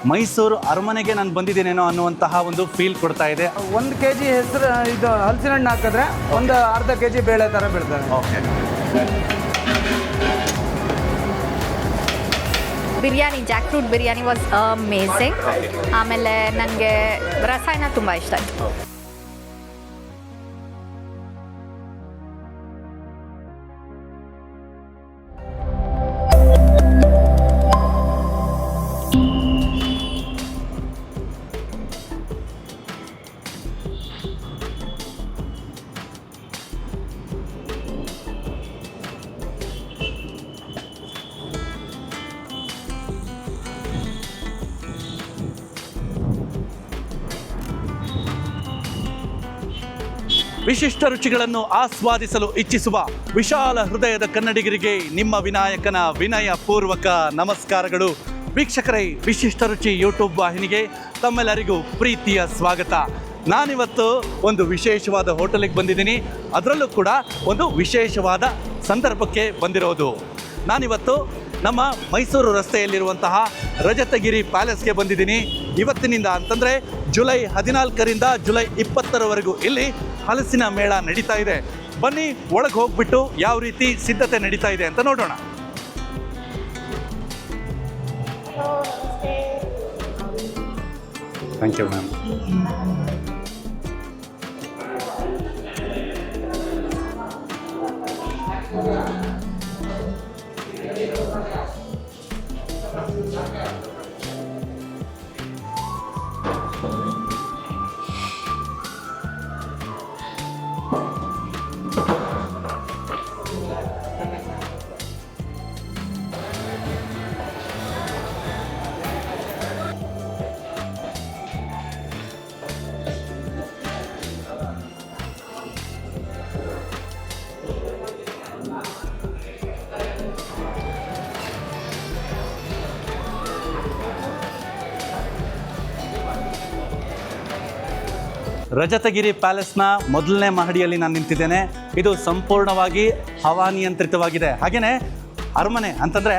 ಮೈಸೂರು ಅರಮನೆಗೆ ನಾನು ಬಂದಿದ್ದೇನೇನೋ ಅನ್ನುವಂತಹ ಒಂದು ಫೀಲ್ ಕೊಡ್ತಾ ಇದೆ. 1 kg ಹೆಸರು ಇದು ಹಲಸಿನ ಹಣ್ಣು ಹಾಕಿದ್ರೆ ಒಂದು ಅರ್ಧ kg ಬೇಳೆ ಥರ ಬೀಳ್ತದೆ. Okay. Biryani Jack fruit biryani was amazing. ಆಮೇಲೆ ನನಗೆ ರಸಾಯನ ತುಂಬ ಇಷ್ಟ ಆಯಿತು. ವಿಶಿಷ್ಟ ರುಚಿಗಳನ್ನು ಆಸ್ವಾದಿಸಲು ಇಚ್ಛಿಸುವ ವಿಶಾಲ ಹೃದಯದ ಕನ್ನಡಿಗರಿಗೆ ನಿಮ್ಮ ವಿನಾಯಕನ ವಿನಯ ಪೂರ್ವಕ ನಮಸ್ಕಾರಗಳು. ವೀಕ್ಷಕರೇ, ವಿಶಿಷ್ಟ ರುಚಿ ಯೂಟ್ಯೂಬ್ ವಾಹಿನಿಗೆ ತಮ್ಮೆಲ್ಲರಿಗೂ ಪ್ರೀತಿಯ ಸ್ವಾಗತ. ನಾನಿವತ್ತು ಒಂದು ವಿಶೇಷವಾದ ಹೋಟೆಲಿಗೆ ಬಂದಿದ್ದೀನಿ. ಅದರಲ್ಲೂ ಕೂಡ ಒಂದು ವಿಶೇಷವಾದ ಸಂದರ್ಭಕ್ಕೆ ಬಂದಿರೋದು. ನಾನಿವತ್ತು ನಮ್ಮ ಮೈಸೂರು ರಸ್ತೆಯಲ್ಲಿರುವಂತಹ ರಜತಗಿರಿ ಪ್ಯಾಲೇಸ್ಗೆ ಬಂದಿದ್ದೀನಿ. ಇವತ್ತಿನಿಂದ ಅಂತಂದರೆ ಜುಲೈ 14ರಿಂದ ಜುಲೈ 20ರವರೆಗೂ ಇಲ್ಲಿ ಹಲಸಿನ ಮೇಳ ನಡೀತಾ ಇದೆ. ಬನ್ನಿ ಒಳಗೆ ಹೋಗ್ಬಿಟ್ಟು ಯಾವ ರೀತಿ ಸಿದ್ಧತೆ ನಡೀತಾ ಇದೆ ಅಂತ ನೋಡೋಣ. Thank you ma'am. ರಜತಗಿರಿ ಪ್ಯಾಲೇಸ್ನ ಮೊದಲನೇ ಮಹಡಿಯಲ್ಲಿ ನಾನು ನಿಂತಿದ್ದೇನೆ. ಇದು ಸಂಪೂರ್ಣವಾಗಿ ಹವಾನಿಯಂತ್ರಿತವಾಗಿದೆ. ಹಾಗೆಯೇ ಅರಮನೆ ಅಂತಂದರೆ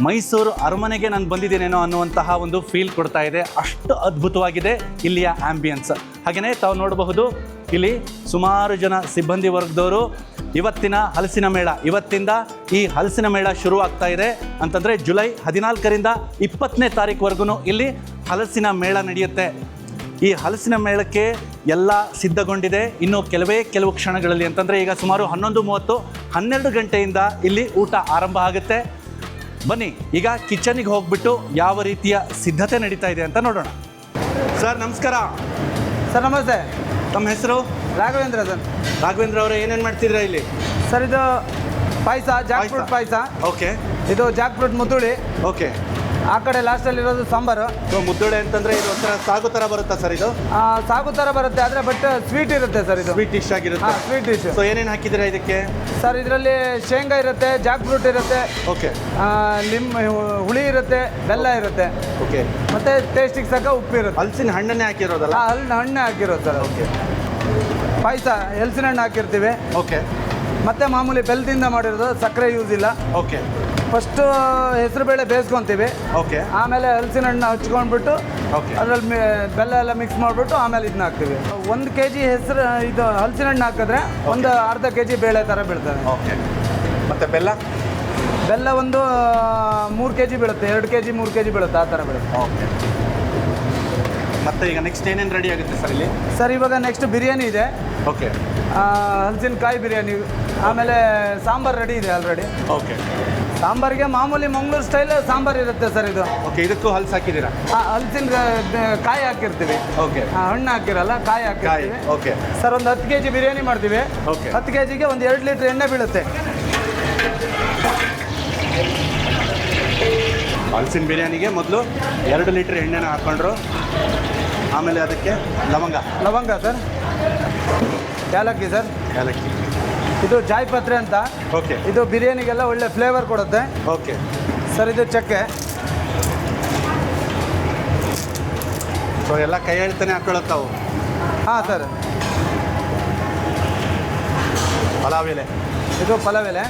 ಮೈಸೂರು ಅರಮನೆಗೆ ನಾನು ಬಂದಿದ್ದೇನೇನೋ ಅನ್ನುವಂತಹ ಒಂದು ಫೀಲ್ ಕೊಡ್ತಾ ಇದೆ. ಅಷ್ಟು ಅದ್ಭುತವಾಗಿದೆ ಇಲ್ಲಿಯ ಆ್ಯಂಬಿಯನ್ಸ್. ಹಾಗೆಯೇ ತಾವು ನೋಡಬಹುದು, ಇಲ್ಲಿ ಸುಮಾರು ಜನ ಸಿಬ್ಬಂದಿ ವರ್ಗದವರು ಇವತ್ತಿನ ಹಲಸಿನ ಮೇಳ, ಇವತ್ತಿಂದ ಈ ಹಲಸಿನ ಮೇಳ ಶುರುವಾಗ್ತಾ ಇದೆ. ಅಂತಂದರೆ ಜುಲೈ 14ರಿಂದ 20ನೇ ತಾರೀಕುವರೆಗೂ ಇಲ್ಲಿ ಹಲಸಿನ ಮೇಳ ನಡೆಯುತ್ತೆ. ಈ ಹಲಸಿನ ಮೇಳಕ್ಕೆ ಎಲ್ಲ ಸಿದ್ಧಗೊಂಡಿದೆ. ಇನ್ನು ಕೆಲವು ಕ್ಷಣಗಳಲ್ಲಿ, ಅಂತಂದರೆ ಈಗ ಸುಮಾರು 11:30, 12 ಗಂಟೆಯಿಂದ ಇಲ್ಲಿ ಊಟ ಆರಂಭ ಆಗುತ್ತೆ. ಬನ್ನಿ ಈಗ ಕಿಚನಿಗೆ ಹೋಗ್ಬಿಟ್ಟು ಯಾವ ರೀತಿಯ ಸಿದ್ಧತೆ ನಡೀತಾ ಇದೆ ಅಂತ ನೋಡೋಣ. ಸರ್ ನಮಸ್ಕಾರ. ಸರ್ ನಮಸ್ತೆ. ತಮ್ಮ ಹೆಸರು? ರಾಘವೇಂದ್ರ ಸರ್. ರಾಘವೇಂದ್ರ ಅವರೇ, ಏನೇನು ಮಾಡ್ತಿದ್ದೀರಾ ಇಲ್ಲಿ? ಸರ್ ಇದು ಪಾಯಸ, ಜಾಕ್ ಫ್ರೂಟ್ ಪಾಯಸ. ಓಕೆ. ಇದು ಜಾಕ್ ಫ್ರೂಟ್ ಮುದ್ದುಳಿ. ಓಕೆ. ಆ ಕಡೆ ಲಾಸ್ಟಲ್ಲಿರೋದು ಸಾಂಬಾರು. ಸೊ ಮುದ್ದೋಳೆ ಅಂತಂದರೆ ಇದು ಒಂಥರ ಸಾಗು ಥರ ಬರುತ್ತಾ ಸರ್? ಇದು ಸಾಗು ಥರ ಬರುತ್ತೆ, ಆದರೆ ಬಟ್ ಸ್ವೀಟ್ ಇರುತ್ತೆ ಸರ್. ಇದು ಸ್ವೀಟ್ ಡಿಶ್ ಆಗಿರುತ್ತೆ. Sweet dish. ಸೊ ಏನೇನು ಹಾಕಿದ್ದೀರಾ ಇದಕ್ಕೆ? ಸರ್ ಇದರಲ್ಲಿ ಶೇಂಗಾ ಇರುತ್ತೆ, ಜಾಕ್ ಫ್ರೂಟ್ ಇರುತ್ತೆ, ಓಕೆ, ಹುಳಿ ಇರುತ್ತೆ, ಬೆಲ್ಲ ಇರುತ್ತೆ, ಓಕೆ, ಮತ್ತು ಟೇಸ್ಟಿಗೆ ತಕ್ಕ ಉಪ್ಪು ಇರುತ್ತೆ. ಹಲಸಿನ ಹಣ್ಣನ್ನೇ ಹಾಕಿರೋದಲ್ಲ? ಹಣ್ಣೆ ಹಾಕಿರೋದು ಸರ್. ಓಕೆ. ಪಾಯಸ ಹಲಸಿನ ಹಣ್ಣು ಹಾಕಿರ್ತೀವಿ. ಓಕೆ. ಮತ್ತು ಮಾಮೂಲಿ ಬೆಲ್ಲದಿಂದ ಮಾಡಿರೋದು, ಸಕ್ಕರೆ ಯೂಸ್ ಇಲ್ಲ. ಓಕೆ. ಫಸ್ಟು ಹೆಸರುಬೇಳೆ ಬೇಯಿಸ್ಕೊತೀವಿ. ಓಕೆ. ಆಮೇಲೆ ಹಲಸಿನ ಹಣ್ಣು ಹಚ್ಕೊಂಡ್ಬಿಟ್ಟು ಓಕೆ, ಅದರಲ್ಲಿ ಬೆಲ್ಲ ಎಲ್ಲ ಮಿಕ್ಸ್ ಮಾಡಿಬಿಟ್ಟು ಆಮೇಲೆ ಇದನ್ನ ಹಾಕ್ತೀವಿ. 1 kg ಹೆಸರು ಇದು ಹಲಸಿನ ಹಣ್ಣು ಹಾಕಿದ್ರೆ ಒಂದು ಅರ್ಧ kg ಬೇಳೆ ಥರ ಬೀಳ್ತದೆ. ಓಕೆ. ಮತ್ತು ಬೆಲ್ಲ? ಬೆಲ್ಲ ಒಂದು 3 kg ಬೀಳುತ್ತೆ, 2 kg 3 kg ಬೀಳುತ್ತೆ, ಆ ಥರ ಬೀಳುತ್ತೆ. ಓಕೆ. ಮತ್ತು ಈಗ ನೆಕ್ಸ್ಟ್ ಏನೇನು ರೆಡಿ ಆಗುತ್ತೆ ಸರ್ ಇಲ್ಲಿ? ಸರ್ ಇವಾಗ ನೆಕ್ಸ್ಟ್ ಬಿರಿಯಾನಿ ಇದೆ. ಓಕೆ. ಹಲಸಿನಕಾಯಿ ಬಿರಿಯಾನಿ. ಆಮೇಲೆ ಸಾಂಬಾರು ರೆಡಿ ಇದೆ ಆಲ್ರೆಡಿ. ಓಕೆ. ಸಾಂಬಾರಿಗೆ ಮಾಮೂಲಿ ಮಂಗಳೂರು ಸ್ಟೈಲ್ ಸಾಂಬಾರು ಇರುತ್ತೆ ಸರ್ ಇದು. ಓಕೆ. ಇದಕ್ಕೂ ಹಲ್ಸು ಹಾಕಿದ್ದೀರಾ? ಹಲಸಿನ ಕಾಯಿ ಹಾಕಿರ್ತೀವಿ. ಓಕೆ. ಹಣ್ಣು ಹಾಕಿರಲ್ಲ, ಕಾಯಿ ಹಾಕಿರ್ತೀವಿ. ಓಕೆ. ಸರ್ ಒಂದು 10 kg ಬಿರಿಯಾನಿ ಮಾಡ್ತೀವಿ. ಓಕೆ. 10 kgಗೆ ಒಂದು 2 ಲೀಟ್ರ್ ಎಣ್ಣೆ ಬೀಳುತ್ತೆ. ಹಲಸಿನ ಬಿರಿಯಾನಿಗೆ ಮೊದಲು 2 ಲೀಟ್ರ್ ಎಣ್ಣೆನ ಹಾಕ್ಕೊಂಡ್ರು. ಆಮೇಲೆ ಅದಕ್ಕೆ ಲವಂಗ ಸರ್, ಏಲಕ್ಕಿ ಸರ್, ಏಲಕ್ಕಿ, ಇದು ಜಾಯಿಪತ್ರೆ ಅಂತ. ಓಕೆ. ಇದು ಬಿರಿಯಾನಿಗೆಲ್ಲ ಒಳ್ಳೆ ಫ್ಲೇವರ್ ಕೊಡುತ್ತೆ. ಓಕೆ. ಸರ್ ಇದು ಚಕ್ಕೆ. ಸೊ ಎಲ್ಲ ಕೈ ಹೇಳ್ತಾನೆ ಹಾಕೊಳ್ಳುತ್ತಾವು. ಹಾಂ ಸರ್. ಪಲಾವ್ ಎಲೆ, ಇದು ಪಲಾವ್ ಎಲೆ.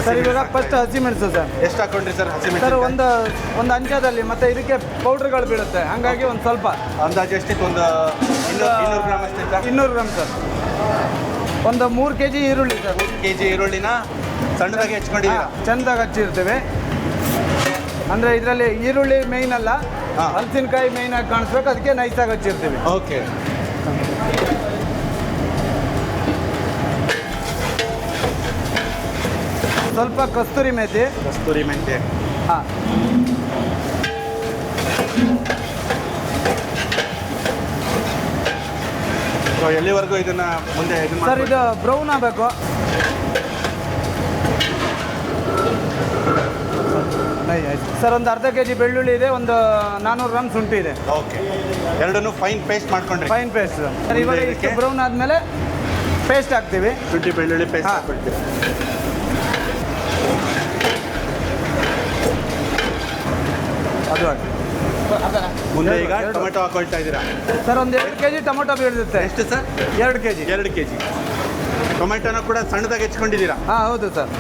ಸರ್ ಇವಾಗ ಫಸ್ಟ್ ಹಸಿಮೆಣಸು ಸರ್. ಎಷ್ಟು ಹಾಕೊಂಡ್ರಿ ಸರ್ ಸರ್ ಹಸಿಮೆಣಸಿನಕಾಯಿ? ಒಂದು ಅಂಚದಲ್ಲಿ ಮತ್ತೆ ಇದಕ್ಕೆ ಪೌಡ್ರ್ಗಳು ಬೀಳುತ್ತೆ, ಹಂಗಾಗಿ ಒಂದು ಸ್ವಲ್ಪ ಅಂದಾಜು ಎಷ್ಟಿತ್ತು? ಒಂದು 200 ಗ್ರಾಮ್ ಅಷ್ಟಿತ್ತ? 200 gram sir. ಒಂದು 3 kg ಈರುಳ್ಳಿ ಸರ್. 3 kg ಈರುಳ್ಳಿನ ಸಣ್ಣದಾಗಿ ಹೆಚ್ಕೊಂಡಿದ್ದೀರಾ? ಚೆಂದಾಗಿ ಹಚ್ಚಿರ್ತೀವಿ. ಅಂದರೆ ಇದರಲ್ಲಿ ಈರುಳ್ಳಿ ಮೇಯ್ನ್ ಅಲ್ಲ, ಹಾ. ಹಲಸಿನಕಾಯಿ ಮೇಯ್ನ್ ಆಗಿ ಕಾಣಿಸ್ಬೇಕು, ಅದಕ್ಕೆ ನೈಸಾಗಿ ಹಚ್ಚಿರ್ತೀವಿ. ಓಕೆ. ಸ್ವಲ್ಪ ಕಸ್ತೂರಿ ಮೇಥಿ. ಕಸ್ತೂರಿ ಮೆಂತ್ಯ. ಹಾಂ. ಸೊ ಎಲ್ಲಿವರೆಗೂ ಇದನ್ನ ಮುಂದೆ ಸರ್ ಇದು ಬ್ರೌನ್ ಆಗಬೇಕು. ಸರ್ ಒಂದು ಅರ್ಧ kg ಬೆಳ್ಳುಳ್ಳಿ ಇದೆ, ಒಂದು 400 ಗ್ರಾಮ್ ಶುಂಠಿ ಇದೆ. ಓಕೆ, ಎರಡನ್ನೂ ಫೈನ್ ಪೇಸ್ಟ್ ಮಾಡ್ಕೊಂಡ್ರಿ? Fine paste sir. ಇವಾಗ ಇದಕ್ಕೆ ಬ್ರೌನ್ ಆದಮೇಲೆ ಪೇಸ್ಟ್ ಹಾಕ್ತೀವಿ. ಶುಂಠಿ ಬೆಳ್ಳುಳ್ಳಿ ಪೇಸ್ಟ್ ಹಾ. ಹಾಕ್ಕೊಳ್ತೀವಿ. ಅದು ಹಾಕಿ. ಮುಂದೆ ಈಗ ಎರಡು. ಟೊಮೆಟೊ ಹಾಕೊಳ್ತಾ ಇದ್ದೀರಾ? ಸರ್ ಒಂದು 2 kg ಟೊಮೊಟೊ ಬೀಳುತ್ತೆ. ಎಷ್ಟು ಸರ್? 2 kg. 2 kg ಟೊಮೆಟೊನ ಕೂಡ ಸಣ್ಣದಾಗಿ ಹೆಚ್ಕೊಂಡಿದ್ದೀರಾ? ಹಾಂ ಹೌದು ಸರ್.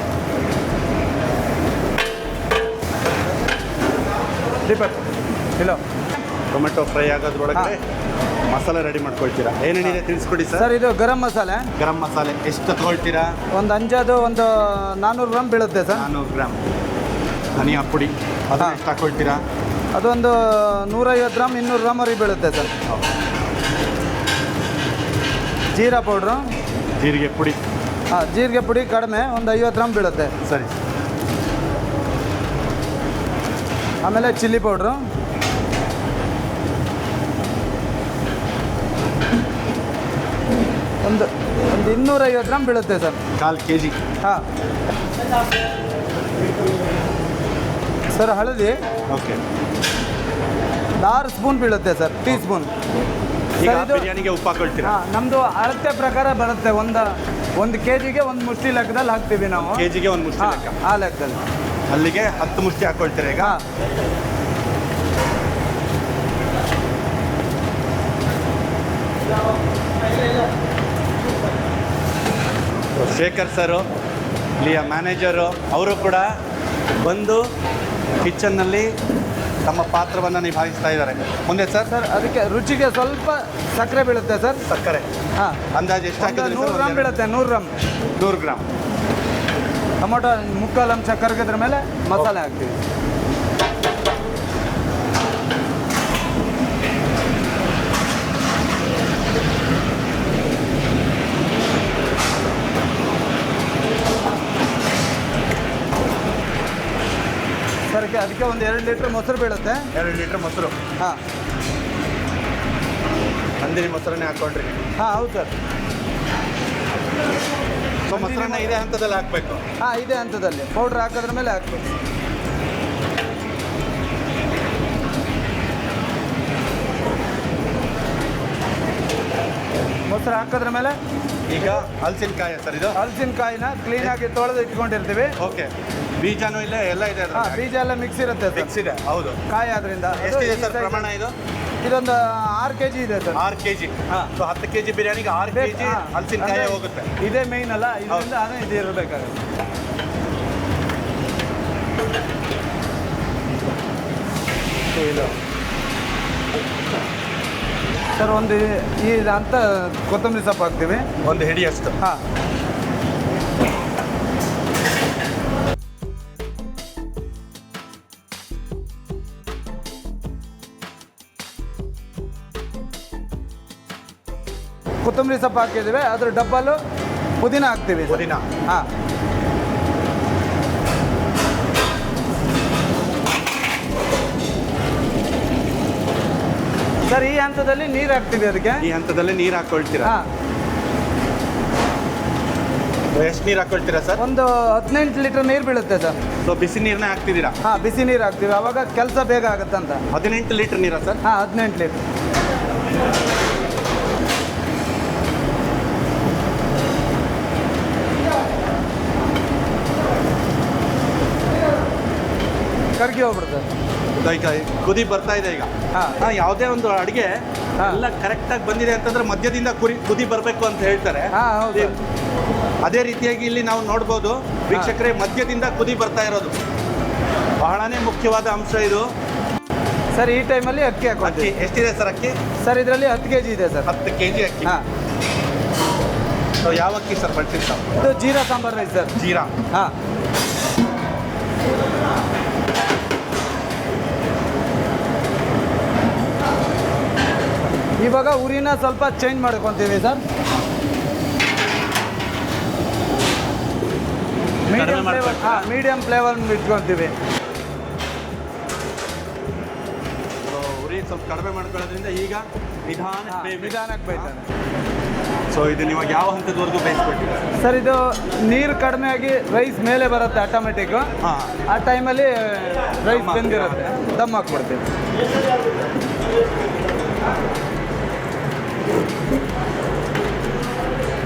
ದೀಪಕ್ ಇಲ್ಲ. ಟೊಮೆಟೊ ಫ್ರೈ ಆಗೋದ್ರೊಳಗಡೆ ಮಸಾಲೆ ರೆಡಿ ಮಾಡ್ಕೊಳ್ತೀರಾ? ಏನೇನಿದೆ ತಿಳಿಸ್ಕೊಡಿ ಸರ್. ಸರ್ ಇದು ಗರಂ ಮಸಾಲೆ. ಗರಂ ಮಸಾಲೆ ಎಷ್ಟು ತಗೊಳ್ತೀರಾ? ಒಂದು ಅಂಜಾದು ಒಂದು 400 ಗ್ರಾಮ್ ಬೀಳುತ್ತೆ ಸರ್. 400 ಗ್ರಾಮ್. ಧನಿಯಾ ಪುಡಿ ಅದನ್ನ ಹಾ. ಎಷ್ಟು ಹಾಕೊಳ್ತೀರಾ? ಅದೊಂದು 150 ಗ್ರಾಮ್ 200 ಗ್ರಾಮ್ ವರೆಗೆ ಬೀಳುತ್ತೆ ಸರ್. ಜೀರಾ ಪೌಡ್ರು. ಜೀರಿಗೆ ಪುಡಿ. ಹಾಂ ಜೀರಿಗೆ ಪುಡಿ ಕಡಿಮೆ, ಒಂದು 50 ಗ್ರಾಮ್ ಬೀಳುತ್ತೆ. ಸರಿ. ಆಮೇಲೆ ಚಿಲ್ಲಿ ಪೌಡ್ರು. ಒಂದು 250 ಗ್ರಾಮ್ ಬೀಳುತ್ತೆ ಸರ್. 1/4 kg. ಹಾಂ ಸರ್ ಹಳದಿ ಓಕೆ. 6 ಸ್ಪೂನ್ ಬೀಳುತ್ತೆ ಸರ್, ಟೀ ಸ್ಪೂನ್. ಈಗ ಸರ್ ಇದು ಬಿರಿಯಾನಿಗೆ ಉಪ್ಪು ಹಾಕೊಳ್ತೀರಾ? ಹಾಂ ನಮ್ಮದು ಅಳತೆ ಪ್ರಕಾರ ಬರುತ್ತೆ. ಒಂದು kgಗೆ ಒಂದು ಮುಷ್ಟಿ ಲೆಕ್ಕದಲ್ಲಿ ಹಾಕ್ತೀವಿ ನಾವು. ಕೆಜಿಗೆ ಒಂದು ಮುಷ್ಟಿ ಲೆಕ್ಕ. ಆ ಲೆಕ್ಕದಲ್ಲಿ ಅಲ್ಲಿಗೆ 10 ಮುಷ್ಟಿ ಹಾಕೊಳ್ತೀರಾ ಈಗ? ಹಾಂ. ಶೇಖರ್ ಸರು, ಇಲ್ಲಿಯ ಮ್ಯಾನೇಜರು, ಅವರು ಕೂಡ ಬಂದು ಕಿಚನ್ನಲ್ಲಿ ತಮ್ಮ ಪಾತ್ರವನ್ನು ನಿಭಾಯಿಸ್ತಾ ಇದ್ದಾರೆ. ಮುಂದೆ ಸರ್? ಸರ್ ಅದಕ್ಕೆ ರುಚಿಗೆ ಸ್ವಲ್ಪ ಸಕ್ಕರೆ ಬೀಳುತ್ತೆ ಸರ್. ಸಕ್ಕರೆ ಹಾಂ ಅಂದಾಜು ಎಷ್ಟು ಹಾಕಿದ್ರೆ? 100 ಗ್ರಾಮ್ ಬೀಳುತ್ತೆ. 100 ಗ್ರಾಮ್. 100 ಗ್ರಾಮ್. ಟೊಮೊಟೊ ಮುಕ್ಕಾಲು ಅಂಶ ಕರಗಿದ್ರ ಮೇಲೆ ಮಸಾಲೆ ಹಾಕ್ತೀವಿ. ಸರ್ ಅದಕ್ಕೆ ಒಂದು 2 ಲೀಟ್ರ್ ಮೊಸರು ಬೀಳುತ್ತೆ. 2 ಲೀಟ್ರ್ ಮೊಸರು. ಹಾಂ ನಂದಿನಿ ಮೊಸರನ್ನೇ ಹಾಕ್ಕೊಂಡ್ರಿ? ಹಾಂ ಹೌದು ಸರ್. ಸೊ ಮೊಸರನ್ನ ಇದೇ ಹಂತದಲ್ಲಿ ಹಾಕಬೇಕು? ಹಾಂ ಇದೇ ಹಂತದಲ್ಲಿ ಪೌಡ್ರ್ ಹಾಕೋದ್ರ ಮೇಲೆ ಹಾಕ್ಬೇಕು. ಮೊಸರು ಹಾಕೋದ್ರ ಮೇಲೆ ಈಗ ಹಲಸಿನಕಾಯಿ ಸರ್ ಇದು? ಹಲಸಿನಕಾಯಿನ ಕ್ಲೀನಾಗಿ ತೊಳೆದು ಇಟ್ಕೊಂಡಿರ್ತೀವಿ. ಓಕೆ. ಬೀಜನೂ ಇಲ್ಲ, ಎಲ್ಲ ಇದೆ? ಹಾಂ ಬೀಜ ಎಲ್ಲ ಮಿಕ್ಸ್ ಇರುತ್ತೆ ಸರ್. ಮಿಕ್ಸ್ ಇದೆ. ಹೌದು. ಕಾಯಿ ಆದ್ರಿಂದ. ಎಷ್ಟಿದೆ ಸರ್ ಪ್ರಮಾಣ ಇದು? ಇದೊಂದು 6 kg ಇದೆ ಸರ್. 6 kg. ಹಾಂ. ಸೊ 10 kg ಬಿರಿಯಾನಿಗೆ 6 kg ಹಲಸಿನಕಾಯಿ ಹೋಗುತ್ತೆ. ಇದೇ ಮೇಯ್ನ್ ಅಲ್ಲ, ಇದರಿಂದ ಅದೇ ಇದು ಇರಬೇಕಾಗುತ್ತೆ. ಸರ್ ಒಂದು ಅಂತ ಕೊತ್ತಂಬರಿ ಸೊಪ್ಪು ಹಾಕ್ತೀವಿ. ಒಂದು ಹಿಡಿಯಷ್ಟು. ಹಾಂ ಕೊತ್ತಂಬರಿ ಸೊಪ್ಪು ಹಾಕಿದ್ದೀವಿ, ಅದ್ರ ಡಬ್ಬಲು ಪುದೀನ ಹಾಕ್ತೀವಿ. ಪುದೀನ. ಹಾಂ ಸರ್ ಈ ಹಂತದಲ್ಲಿ ನೀರು ಹಾಕ್ತೀವಿ ಅದಕ್ಕೆ. ಈ ಹಂತದಲ್ಲಿ ನೀರು ಹಾಕೊಳ್ತೀರಾ? ಹಾಂ ಎಷ್ಟು ನೀರು ಹಾಕೊಳ್ತೀರಾ ಸರ್? ಒಂದು 18 ಲೀಟ್ರ್ ನೀರು ಬೀಳುತ್ತೆ ಸರ್. ಸೊ ಬಿಸಿ ನೀರನ್ನ ಹಾಕ್ತಿದ್ದೀರಾ? ಹಾಂ ಬಿಸಿ ನೀರು ಹಾಕ್ತೀವಿ, ಅವಾಗ ಕೆಲಸ ಬೇಗ ಆಗುತ್ತಂತ. 18 ಲೀಟರ್ ನೀರಾ ಸರ್? ಹಾಂ 18 ಲೀಟ್ರ್. ಕರ್ಗಿ ಹೋಗ್ಬಿಡುತ್ತೆ. ಈಗ ಕುದಿ ಬರ್ತಾ ಇದೆ ಈಗ. ಹಾಂ ಯಾವುದೇ ಒಂದು ಅಡುಗೆ ಹಾ. ಎಲ್ಲ ಕರೆಕ್ಟಾಗಿ ಬಂದಿದೆ ಅಂತಂದ್ರೆ ಮಧ್ಯದಿಂದ ಕುದಿ ಬರಬೇಕು ಅಂತ ಹೇಳ್ತಾರೆ. ಹಾಂ ಹೌದು ಅದೇ ರೀತಿಯಾಗಿ ಇಲ್ಲಿ ನಾವು ನೋಡ್ಬೋದು ವೀಕ್ಷಕರೇ, ಮಧ್ಯದಿಂದ ಕುದಿ ಬರ್ತಾ ಇರೋದು ಬಹಳನೇ ಮುಖ್ಯವಾದ ಅಂಶ ಇದು. ಸರ್ ಈ ಟೈಮಲ್ಲಿ ಅಕ್ಕಿ ಅಕ್ಕಿ ಹಾಕೊಳ್ತೀವಿ ಎಷ್ಟಿದೆ ಸರ್ ಅಕ್ಕಿ? ಸರ್ ಇದರಲ್ಲಿ 10 kg ಇದೆ ಸರ್. 10 kg ಅಕ್ಕಿ. ಹಾಂ ಸೊ ಯಾವ ಅಕ್ಕಿ ಸರ್ ಬಳಸಿದ್ದು ತಾವು? ಇದು ಜೀರಾ ಸಾಂಬಾರ್ ರೈಸ್ ಸರ್. ಜೀರಾ. ಹಾಂ ಇವಾಗ ಉರಿನ ಸ್ವಲ್ಪ ಚೇಂಜ್ ಮಾಡ್ಕೊತೀವಿ ಸರ್. ಮೀಡಿಯಂ ಫ್ಲೇವರ್, ಹಾಂ ಮೀಡಿಯಂ ಫ್ಲೇವರ್ ಇಟ್ಕೊತೀವಿ. ಉರಿ ಸ್ವಲ್ಪ ಕಡಿಮೆ ಮಾಡ್ಕೊಳ್ಳೋದ್ರಿಂದ ಈಗ ನಿಧಾನಕ್ಕೆ ಬೇಯ್ತಾರೆ. ಸೊ ಇದನ್ನ ಇವಾಗ ಯಾವ ಹಂತದವರೆಗೂ ಬೇಯಿಸ್ಕೊಟ್ಟಿಲ್ಲ ಸರ್ ಇದು ನೀರು ಕಡಿಮೆ ಆಗಿ ರೈಸ್ ಮೇಲೆ ಬರುತ್ತೆ ಆಟೋಮೆಟಿಕ್ಕು. ಹಾಂ. ಆ ಟೈಮಲ್ಲಿ ರೈಸ್ ಬೆಂದಿರುತ್ತೆ, ದಮ್ ಹಾಕ್ಬಿಡ್ತೀವಿ.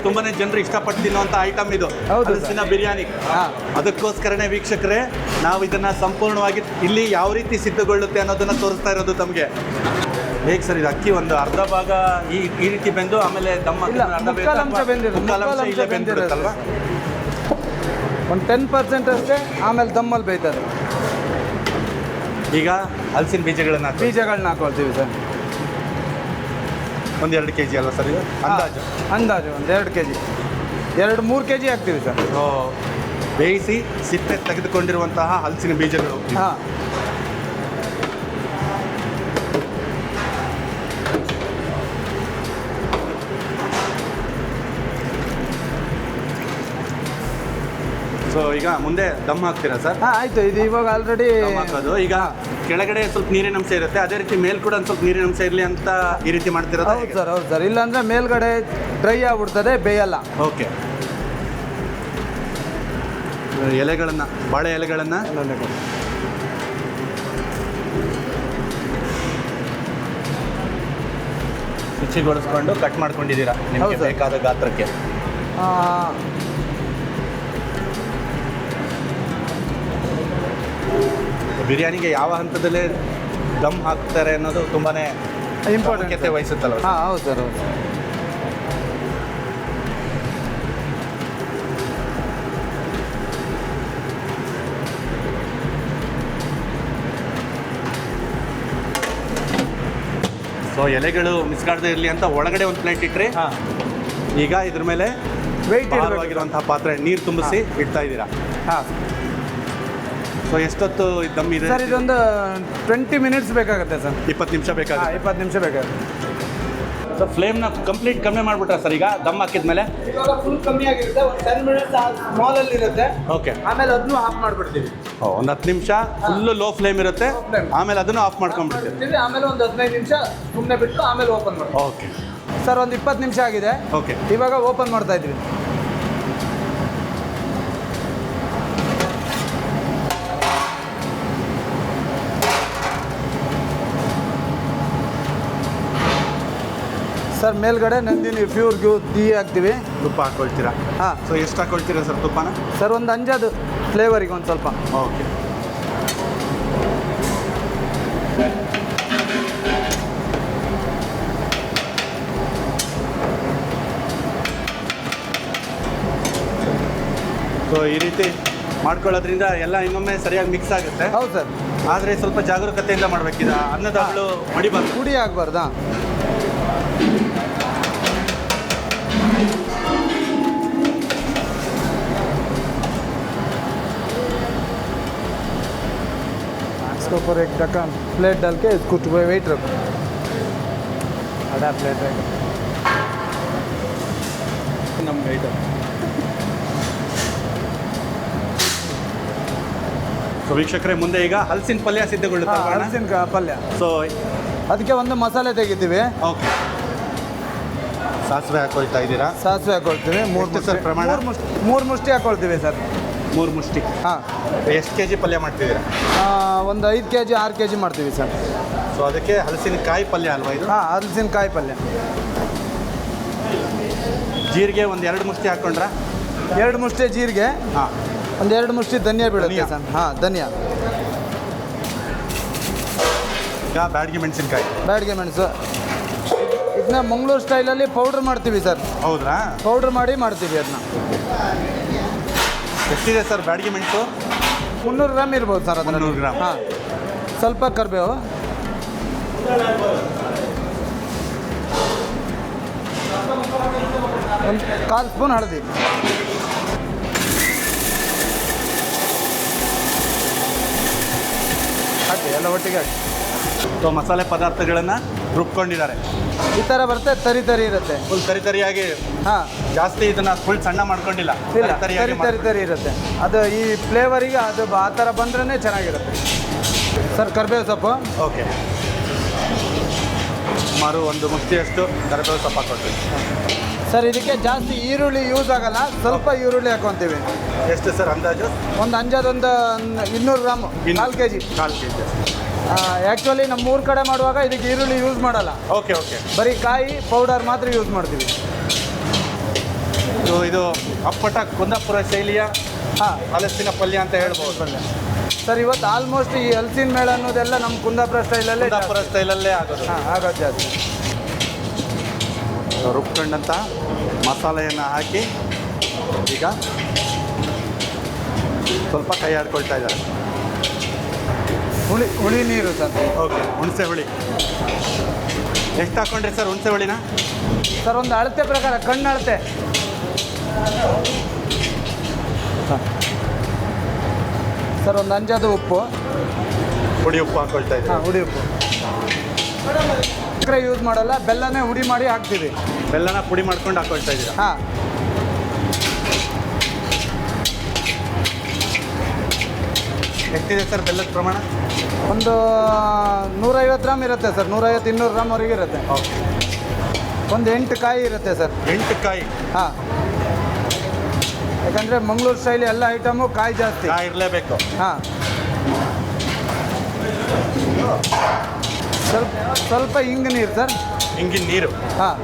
ತುಂಬಾನೇ ಜನರು ಇಷ್ಟಪಟ್ಟು ತಿನ್ನುವಂಥ ಐಟಮ್ ಇದು, ಹೌದು ಸರ್. ಹಲಸಿನ ಬಿರಿಯಾನಿ. ಹಾಂ ಅದಕ್ಕೋಸ್ಕರನೇ ವೀಕ್ಷಕರೇ ನಾವು ಇದನ್ನ ಸಂಪೂರ್ಣವಾಗಿ ಇಲ್ಲಿ ಯಾವ ರೀತಿ ಸಿದ್ಧಗೊಳ್ಳುತ್ತೆ ಅನ್ನೋದನ್ನ ತೋರಿಸ್ತಾ ಇರೋದು ತಮಗೆ. ಹೇಗೆ ಸರ್ ಇದು ಅಕ್ಕಿ ಒಂದು ಅರ್ಧ ಭಾಗ ಈ ರೀತಿ ಬೆಂದು ಆಮೇಲೆ ದಮ್ಮ ಇಲ್ಲ, ಮುಕ್ಕಾಲು ಅಂಶ ಬೆಂದಿರುತ್ತೆ. ಮುಕ್ಕಾಲು ಇಲ್ಲೇ ಬೆಂದಿರುತ್ತಲ್ವಾ? ಒಂದು 10% ಅಷ್ಟೇ, ಆಮೇಲೆ ದಮ್ಮಲ್ಲಿ ಬೇಯ್ತಾರೆ. ಈಗ ಹಲಸಿನ ಬೀಜಗಳನ್ನ ಹಾಕೊಳ್ತೀವಿ ಸರ್. ಒಂದು 2 kg ಅಲ್ವಾ ಸರ್ ಇದು ಅಂದಾಜು? ಅಂದಾಜು ಒಂದು 2 kg, 2-3 kg ಹಾಕ್ತೀವಿ ಸರ್. ಬೇಯಿಸಿ ಸಿಪ್ಪೆ ತೆಗೆದುಕೊಂಡಿರುವಂತಹ ಹಲಸಿನ ಬೀಜಗಳು. ಹಾಂ ಸೊ ಈಗ ಮುಂದೆ ದಮ್ ಹಾಕ್ತೀರಾ ಸರ್? ಹಾಂ ಆಯಿತು. ಇದು ಇವಾಗ ಆಲ್ರೆಡಿ ದಮ್ ಹಾಕೋದು. ಈಗ ಕೆಳಗಡೆ ಸ್ವಲ್ಪ ನೀರಿನ ಅಂಶ ಇರುತ್ತೆ, ಅದೇ ರೀತಿ ಮೇಲ್ ಕೂಡ ಒಂದು ಸ್ವಲ್ಪ ನೀರಿನ ಅಂಶ ಇರಲಿ ಅಂತ ಈ ರೀತಿ ಮಾಡ್ತಿರೋದು? ಹೌದು ಸರ್, ಹೌದು ಸರ್. ಇಲ್ಲಾಂದರೆ ಮೇಲ್ಗಡೆ ಡ್ರೈ ಆಗ್ಬಿಡ್ತದೆ, ಬೇಯಲ್ಲ. ಓಕೆ. ಎಲೆಗಳನ್ನು, ಬಾಳೆ ಎಲೆಗಳನ್ನು ಶುಚಿಗೊಳಿಸ್ಕೊಂಡು ಕಟ್ ಮಾಡ್ಕೊಂಡಿದ್ದೀರಾ ನಿಮಗೆ ಹೌದು ಸರ್. ಬೇಕಾದ ಗಾತ್ರಕ್ಕೆ. ಬಿರಿಯಾನಿಗೆ ಯಾವ ಹಂತದಲ್ಲೇ ದಮ್ ಹಾಕ್ತಾರೆ ಅನ್ನೋದು ತುಂಬಾನೇ ಇಂಪಾರ್ಟೆಂಟ್ ವಹಿಸುತ್ತಲ್ಲ? ಹಾಂ ಹೌದು ಸರ್, ಹೌದು. ಸೊ ಎಲೆಗಳು ಮಿಸ್ಗಾಡದೆ ಇರಲಿ ಅಂತ ಒಳಗಡೆ ಒಂದು ಪ್ಲೇಟ್ ಇಟ್ಟರೆ, ಈಗ ಇದ್ರ ಮೇಲೆ ವೆಯ್ಟ್ ಭಾರವಾಗಿರುವಂತಹ ಪಾತ್ರೆ ನೀರು ತುಂಬಿಸಿ ಇಡ್ತಾ ಇದ್ದೀರಾ? ಹಾಂ. ಸೊ ಎಷ್ಟೊತ್ತು ದಮ್ ಇದೆ ಸರ್ ಇದೊಂದು 20 ಮಿನಿಟ್ಸ್ ಬೇಕಾಗುತ್ತೆ ಸರ್. 20 ನಿಮಿಷ ಬೇಕಾಗುತ್ತೆ. 20 ನಿಮಿಷ ಬೇಕಾಗುತ್ತೆ. ಸೊ ಫ್ಲೇಮ್ನ ಕಂಪ್ಲೀಟ್ ಕಮ್ಮಿ ಮಾಡಿಬಿಟ್ರೆ ಸರ್ ಈಗ ದಮ್ ಹಾಕಿದ್ಮೇಲೆ? ಇವಾಗ ಫುಲ್ ಕಮ್ಮಿ ಆಗಿರುತ್ತೆ, ಒಂದು 10 ಮಿನಿಟ್ಸ್ ಸ್ಮಾಲಲ್ಲಿ ಇರುತ್ತೆ. ಓಕೆ. ಆಮೇಲೆ ಅದನ್ನು ಆಫ್ ಮಾಡಿಬಿಡ್ತೀವಿ. ಒಂದು 10 ನಿಮಿಷ ಫುಲ್ಲು ಲೋ ಫ್ಲೇಮ್ ಇರುತ್ತೆ, Low flame. ಆಮೇಲೆ ಅದನ್ನು ಆಫ್ ಮಾಡ್ಕೊಂಡ್ಬಿಡ್ತೀವಿ. ಆಮೇಲೆ ಒಂದು 15 ನಿಮಿಷ ಸುಮ್ಮನೆ ಬಿಟ್ಟು ಆಮೇಲೆ ಓಪನ್ ಮಾಡಿ. ಓಕೆ ಸರ್ ಒಂದು 20 ನಿಮಿಷ ಆಗಿದೆ. ಓಕೆ. ಇವಾಗ ಓಪನ್ ಮಾಡ್ತಾ ಇದ್ವಿ. ಸರ್ ಮೇಲ್ಗಡೆ ನಂದಿನಿ ಪ್ಯೂರ್ ಘೀ ಹಾಕ್ತೀವಿ. ತುಪ್ಪ ಹಾಕೊಳ್ತೀರಾ? ಹಾಂ. ಸೊ ಎಷ್ಟು ಹಾಕೊಳ್ತೀರಾ ಸರ್ ತುಪ್ಪನ? ಸರ್ ಒಂದು ಅಂಜಾದು ಫ್ಲೇವರಿಗೆ ಒಂದು ಸ್ವಲ್ಪ. ಓಕೆ. ಸೊ ಈ ರೀತಿ ಮಾಡ್ಕೊಳ್ಳೋದ್ರಿಂದ ಎಲ್ಲ ಇನ್ನೊಮ್ಮೆ ಸರಿಯಾಗಿ ಮಿಕ್ಸ್ ಆಗುತ್ತೆ. ಹೌದು ಸರ್. ಆದರೆ ಸ್ವಲ್ಪ ಜಾಗರೂಕತೆಯಿಂದ ಮಾಡಬೇಕಿದ ಅನ್ನದಾಗಲು ಮಡಿಬಾರ್ದು. ಪುಡಿ ಆಗಬಾರ್ದಾ? इसके ऊपर एक ढक्कन प्लेट डाल के कुछ वेट रखो. आधा प्लेट रहेगा. ನಮ್ಗೆ ಐಟಮ್. ಸೊ ವೀಕ್ಷಕರೇ, ಮುಂದೆ ಈಗ ಹಲಸಿನ ಪಲ್ಯ ಸಿದ್ಧಗೊಳ್ಳುತ್ತೆ. ಹಲಸಿನ ಪಲ್ಯ. ಸೊ ಅದಕ್ಕೆ ಒಂದು ಮಸಾಲೆ ತೆಗಿತೀವಿ. ಓಕೆ. ಸಾಸಿವೆ ಹಾಕೊಳ್ತಾ ಇದ್ದೀರಾ? ಸಾಸಿವೆ ಹಾಕೊಳ್ತೀವಿ. ಎಷ್ಟು ಸರ್ ಪ್ರಮಾಣ? 3 ಮುಷ್ಟಿ ಹಾಕೊಳ್ತೀವಿ ಸರ್. 3 ಮುಷ್ಟಿ. ಹಾಂ. ಎಷ್ಟು ಕೆ ಜಿ ಪಲ್ಯ ಮಾಡ್ತಿದ್ದೀರಾ? ಒಂದು 5 kg 6 kg ಮಾಡ್ತೀವಿ ಸರ್. ಸೊ ಅದಕ್ಕೆ ಹಲಸಿನಕಾಯಿ ಪಲ್ಯ ಅಲ್ವಾ ಇದು? ಹಾಂ, ಹಲಸಿನಕಾಯಿ ಪಲ್ಯ. ಜೀರಿಗೆ ಒಂದು 2 ಮುಷ್ಟಿ ಹಾಕ್ಕೊಂಡ್ರಾ? 2 ಮುಷ್ಟಿ ಜೀರಿಗೆ. ಹಾಂ. ಒಂದು 2 ಮುಷ್ಟಿ ಧನಿಯಾ ಬೀಳುತ್ತೆ ಧನಿಯಾ. ಸರ್. ಹಾಂ, ಧನಿಯಾ. ಈಗ ಬ್ಯಾಡಗಿ ಮೆಣಸಿನ್ಕಾಯಿ. ಬ್ಯಾಡಗೆ ಮೆಣಸು. ಇದನ್ನ ಮಂಗಳೂರು ಸ್ಟೈಲಲ್ಲಿ ಪೌಡ್ರ್ ಮಾಡ್ತೀವಿ ಸರ್. ಹೌದ್ರಾ? ಪೌಡ್ರ್ ಮಾಡಿ ಮಾಡ್ತೀವಿ ಅದನ್ನ. ಎಷ್ಟಿದೆ ಸರ್ ಬ್ಯಾಡಗಿ ಮೆಣಸು? 300 ಗ್ರಾಮ್ ಇರ್ಬೋದು ಸರ್ ಅದರಲ್ಲಿ. 300 ಗ್ರಾಮ್. ಹಾಂ, ಸ್ವಲ್ಪ ಕರಿಬೇವು, ಒಂದು 1/4 ಸ್ಪೂನ್ ಹಳದಿ. ಹಾಕಿ ಎಲ್ಲ ಒಟ್ಟಿಗೆ ಹಾಕಿ. ಸೊ ಮಸಾಲೆ ಪದಾರ್ಥಗಳನ್ನು ರುಬ್ಕೊಂಡಿದ್ದಾರೆ. ಈ ಥರ ಬರುತ್ತೆ, ತರಿ ತರಿ ಇರುತ್ತೆ. ಫುಲ್ ತರಿತರಿಯಾಗಿ, ಹಾಂ, ಜಾಸ್ತಿ ಇದನ್ನ ಫುಲ್ ಸಣ್ಣ ಮಾಡ್ಕೊಂಡಿಲ್ಲ, ಇಲ್ಲ, ತರಿ ತರಿ ಇರುತ್ತೆ. ಅದು ಈ ಫ್ಲೇವರಿಗೆ ಅದು ಆ ಥರ ಬಂದ್ರೇ ಚೆನ್ನಾಗಿರುತ್ತೆ ಸರ್. ಕರಿಬೇವು ಸೊಪ್ಪು. ಓಕೆ, ಸುಮಾರು ಒಂದು ಮುಷ್ಟಿಯಷ್ಟು ಕರಿಬೇವು ಸೊಪ್ಪು ಹಾಕೊಳ್ತೀವಿ ಸರ್. ಇದಕ್ಕೆ ಜಾಸ್ತಿ ಈರುಳ್ಳಿ ಯೂಸ್ ಆಗಲ್ಲ, ಸ್ವಲ್ಪ ಈರುಳ್ಳಿ ಹಾಕೊತೀವಿ. ಎಷ್ಟು ಸರ್ ಅಂದಾಜು? ಒಂದು ಅಂಜಾದೊಂದು 200 ಗ್ರಾಮ್, 4 kg. 4 kg. ಆ್ಯಕ್ಚುಲಿ ನಮ್ಮ ಊರ ಕಡೆ ಮಾಡುವಾಗ ಇದಕ್ಕೆ ಈರುಳ್ಳಿ ಯೂಸ್ ಮಾಡಲ್ಲ. Okay okay. ಬರೀ ಕಾಯಿ ಪೌಡರ್ ಮಾತ್ರ ಯೂಸ್ ಮಾಡ್ತೀವಿ. ಇದು ಅಪ್ಪಟ ಕುಂದಾಪುರ ಶೈಲಿಯ ಹಾಂ, ಹಲಸಿನ ಪಲ್ಯ ಅಂತ ಹೇಳ್ಬೋದು ಸರ್. ಇವತ್ತು ಆಲ್ಮೋಸ್ಟ್ ಈ ಹಲಸಿನ ಮೇಳ ಅನ್ನೋದೆಲ್ಲ ನಮ್ಮ ಕುಂದಾಪುರ ಸ್ಟೈಲಲ್ಲೇ, ಕುಂದಾಪುರ ಸ್ಟೈಲಲ್ಲೇ ಆಗೋದು. ಹಾಂ, ಆಗೋದು ಜಾಸ್ತಿ. ರುಬ್ಕೊಂಡಂಥ ಮಸಾಲೆಯನ್ನು ಹಾಕಿ ಈಗ ಸ್ವಲ್ಪ ಕೈ ಆಡ್ಕೊಳ್ತಾ ಇದ್ದಾರೆ. ಹುಳಿ ನೀರು ಸರ್. ಓಕೆ, ಹುಣಸೆ ಹುಳಿ ಎಷ್ಟು ಹಾಕ್ಕೊಂಡ್ರಿ ಸರ್ ಹುಣಸೆ ಹುಳಿನ? ಸರ್ ಒಂದು ಅಳತೆ ಪ್ರಕಾರ, ಕಣ್ಣು ಅಳತೆ. ಸರ್ ಒಂದು ಅಂಜಾದು ಉಪ್ಪು, ಹುಡಿ ಉಪ್ಪು ಹಾಕ್ಕೊಳ್ತಾ ಇದ್ದೀವಿ. ಹಾಂ, ಹುಡಿ ಉಪ್ಪು. ಸಕ್ಕರೆ ಯೂಸ್ ಮಾಡಲ್ಲ, ಬೆಲ್ಲನೇ ಹುಡಿ ಮಾಡಿ ಹಾಕ್ತೀವಿ. ಬೆಲ್ಲನ ಪುಡಿ ಮಾಡ್ಕೊಂಡು ಹಾಕ್ಕೊಳ್ತಾ ಇದ್ದೀರಾ? ಹಾಂ. ಎಷ್ಟಿದೆ ಸರ್ ಬೆಲ್ಲದ ಪ್ರಮಾಣ? ಒಂದು 150 ಗ್ರಾಮ್ ಇರುತ್ತೆ ಸರ್. 150-200 ಗ್ರಾಮ್ವರೆಗೆ ಇರುತ್ತೆ. ಓಕೆ. ಒಂದು 8 ಕಾಯಿ ಇರುತ್ತೆ ಸರ್. 8 ಕಾಯಿ? ಹಾಂ, ಯಾಕಂದರೆ ಮಂಗಳೂರು ಸ್ಟೈಲ್ ಎಲ್ಲ ಐಟಮು ಕಾಯಿ ಜಾಸ್ತಿ. ಕಾಯಿ ಇರಲೇಬೇಕು. ಹಾಂ, ಸ್ವಲ್ಪ ಹಿಂಗ ನೀರು ಸರ್. ಹಿಂಗಿನ ನೀರು? ಹಾಂ.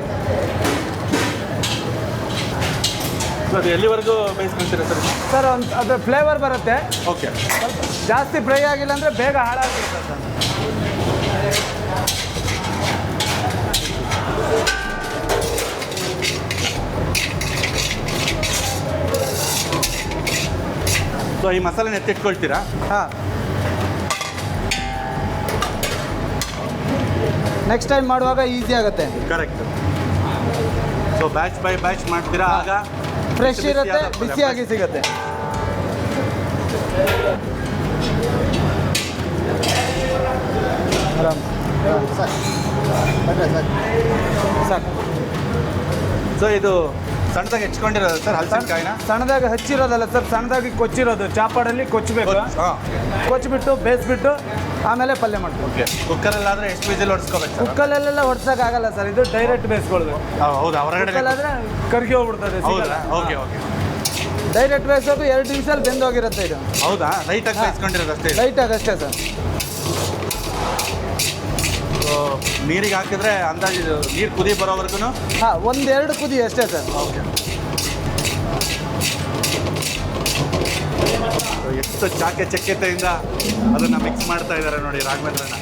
ಅದು ಎಲ್ಲಿವರೆಗೂ ಬೇಯಿಸ್ಕೊಂತೀರಾ ಸರ್? ಸರ್ ಒಂದು ಅದು ಫ್ಲೇವರ್ ಬರುತ್ತೆ. ಓಕೆ. ಸ್ವಲ್ಪ ಜಾಸ್ತಿ ಫ್ರೈ ಆಗಿಲ್ಲ ಅಂದರೆ ಬೇಗ ಹಾಳಾಗುತ್ತೆ ಸರ್. ಸೊ ಈ ಮಸಾಲೆನ ಎತ್ತಿಟ್ಕೊಳ್ತೀರಾ? ಹಾಂ. ನೆಕ್ಸ್ಟ್ ಟೈಮ್ ಮಾಡುವಾಗ ಈಸಿ ಆಗುತ್ತೆ. Correct. So batch by batch ಮಾಡ್ತೀರಾ, ಆಗ ಫ್ರೆಶ್ ಇರುತ್ತೆ, ಬಿಸಿಯಾಗಿ ಸಿಗುತ್ತೆ. ಸರ್, ಸೊ ಇದು ಸಣ್ಣದಾಗಿ ಹೆಚ್ಕೊಂಡಿರೋದು ಸರ್ ಹಲಸಿನಕಾಯಿನ? ಸಣ್ಣದಾಗಿ ಹಚ್ಚಿರೋದಲ್ಲ ಸರ್, ಸಣ್ಣದಾಗಿ ಕೊಚ್ಚಿರೋದು. ಚಾಪಾಡಲ್ಲಿ ಕೊಚ್ಚಬೇಕು. ಹಾಂ, ಕೊಚ್ಚಿಬಿಟ್ಟು ಬೇಯಿಸ್ಬಿಟ್ಟು ಆಮೇಲೆ ಪಲ್ಯ ಮಾಡ್ತೀವಿ. ಓಕೆ. ಕುಕ್ಕರಲ್ಲಾದರೆ ಎಷ್ಟು ವಿಸಿಲ್ ಹೊಡ್ಸ್ಕೋಬೇಕು ಸರ್? ಕುಕ್ಕರಲ್ಲೆಲ್ಲ ಹೊಡ್ಸೋಕ್ಕಾಗಲ್ಲ ಸರ್, ಇದು ಡೈರೆಕ್ಟ್ ಬೇಯಿಸ್ಕೊಳ್ಬೇಕು. ಹೌದಾ? ಹೊರಗಡೆ ಕುಕ್ಕರಲ್ಲಾದರೆ ಕರ್ಗಿ ಹೋಗ್ಬಿಡ್ತದೆ. ಹೌದಾ? Okay okay. ಡೈರೆಕ್ಟ್ ಬೇಯಿಸೋದು 2 ವಿಸಲ್ ಬೆಂದೋಗಿರುತ್ತೆ ಇದು. ಹೌದಾ? ಲೈಟಾಗಿ ಬೇಯಿಸ್ಕೊಂಡಿರೋದು ಅಷ್ಟೇ? ಲೈಟಾಗಿ ಅಷ್ಟೇ ಸರ್. ಸೊ ನೀರಿಗೆ ಹಾಕಿದ್ರೆ ಅಂದಾಜು ನೀರು ಕುದಿ ಬರೋವರೆಗೂ? ಹಾಂ, 1-2 ಕುದಿ ಅಷ್ಟೇ ಸರ್. ಓಕೆ. ಎಷ್ಟು ಚಾಕಚಕ್ಯತೆಯಿಂದ ಅದನ್ನು ಮಿಕ್ಸ್ ಮಾಡ್ತಾ ಇದ್ದಾರೆ ನೋಡಿ ರಾಘವೇಂದ್ರನ.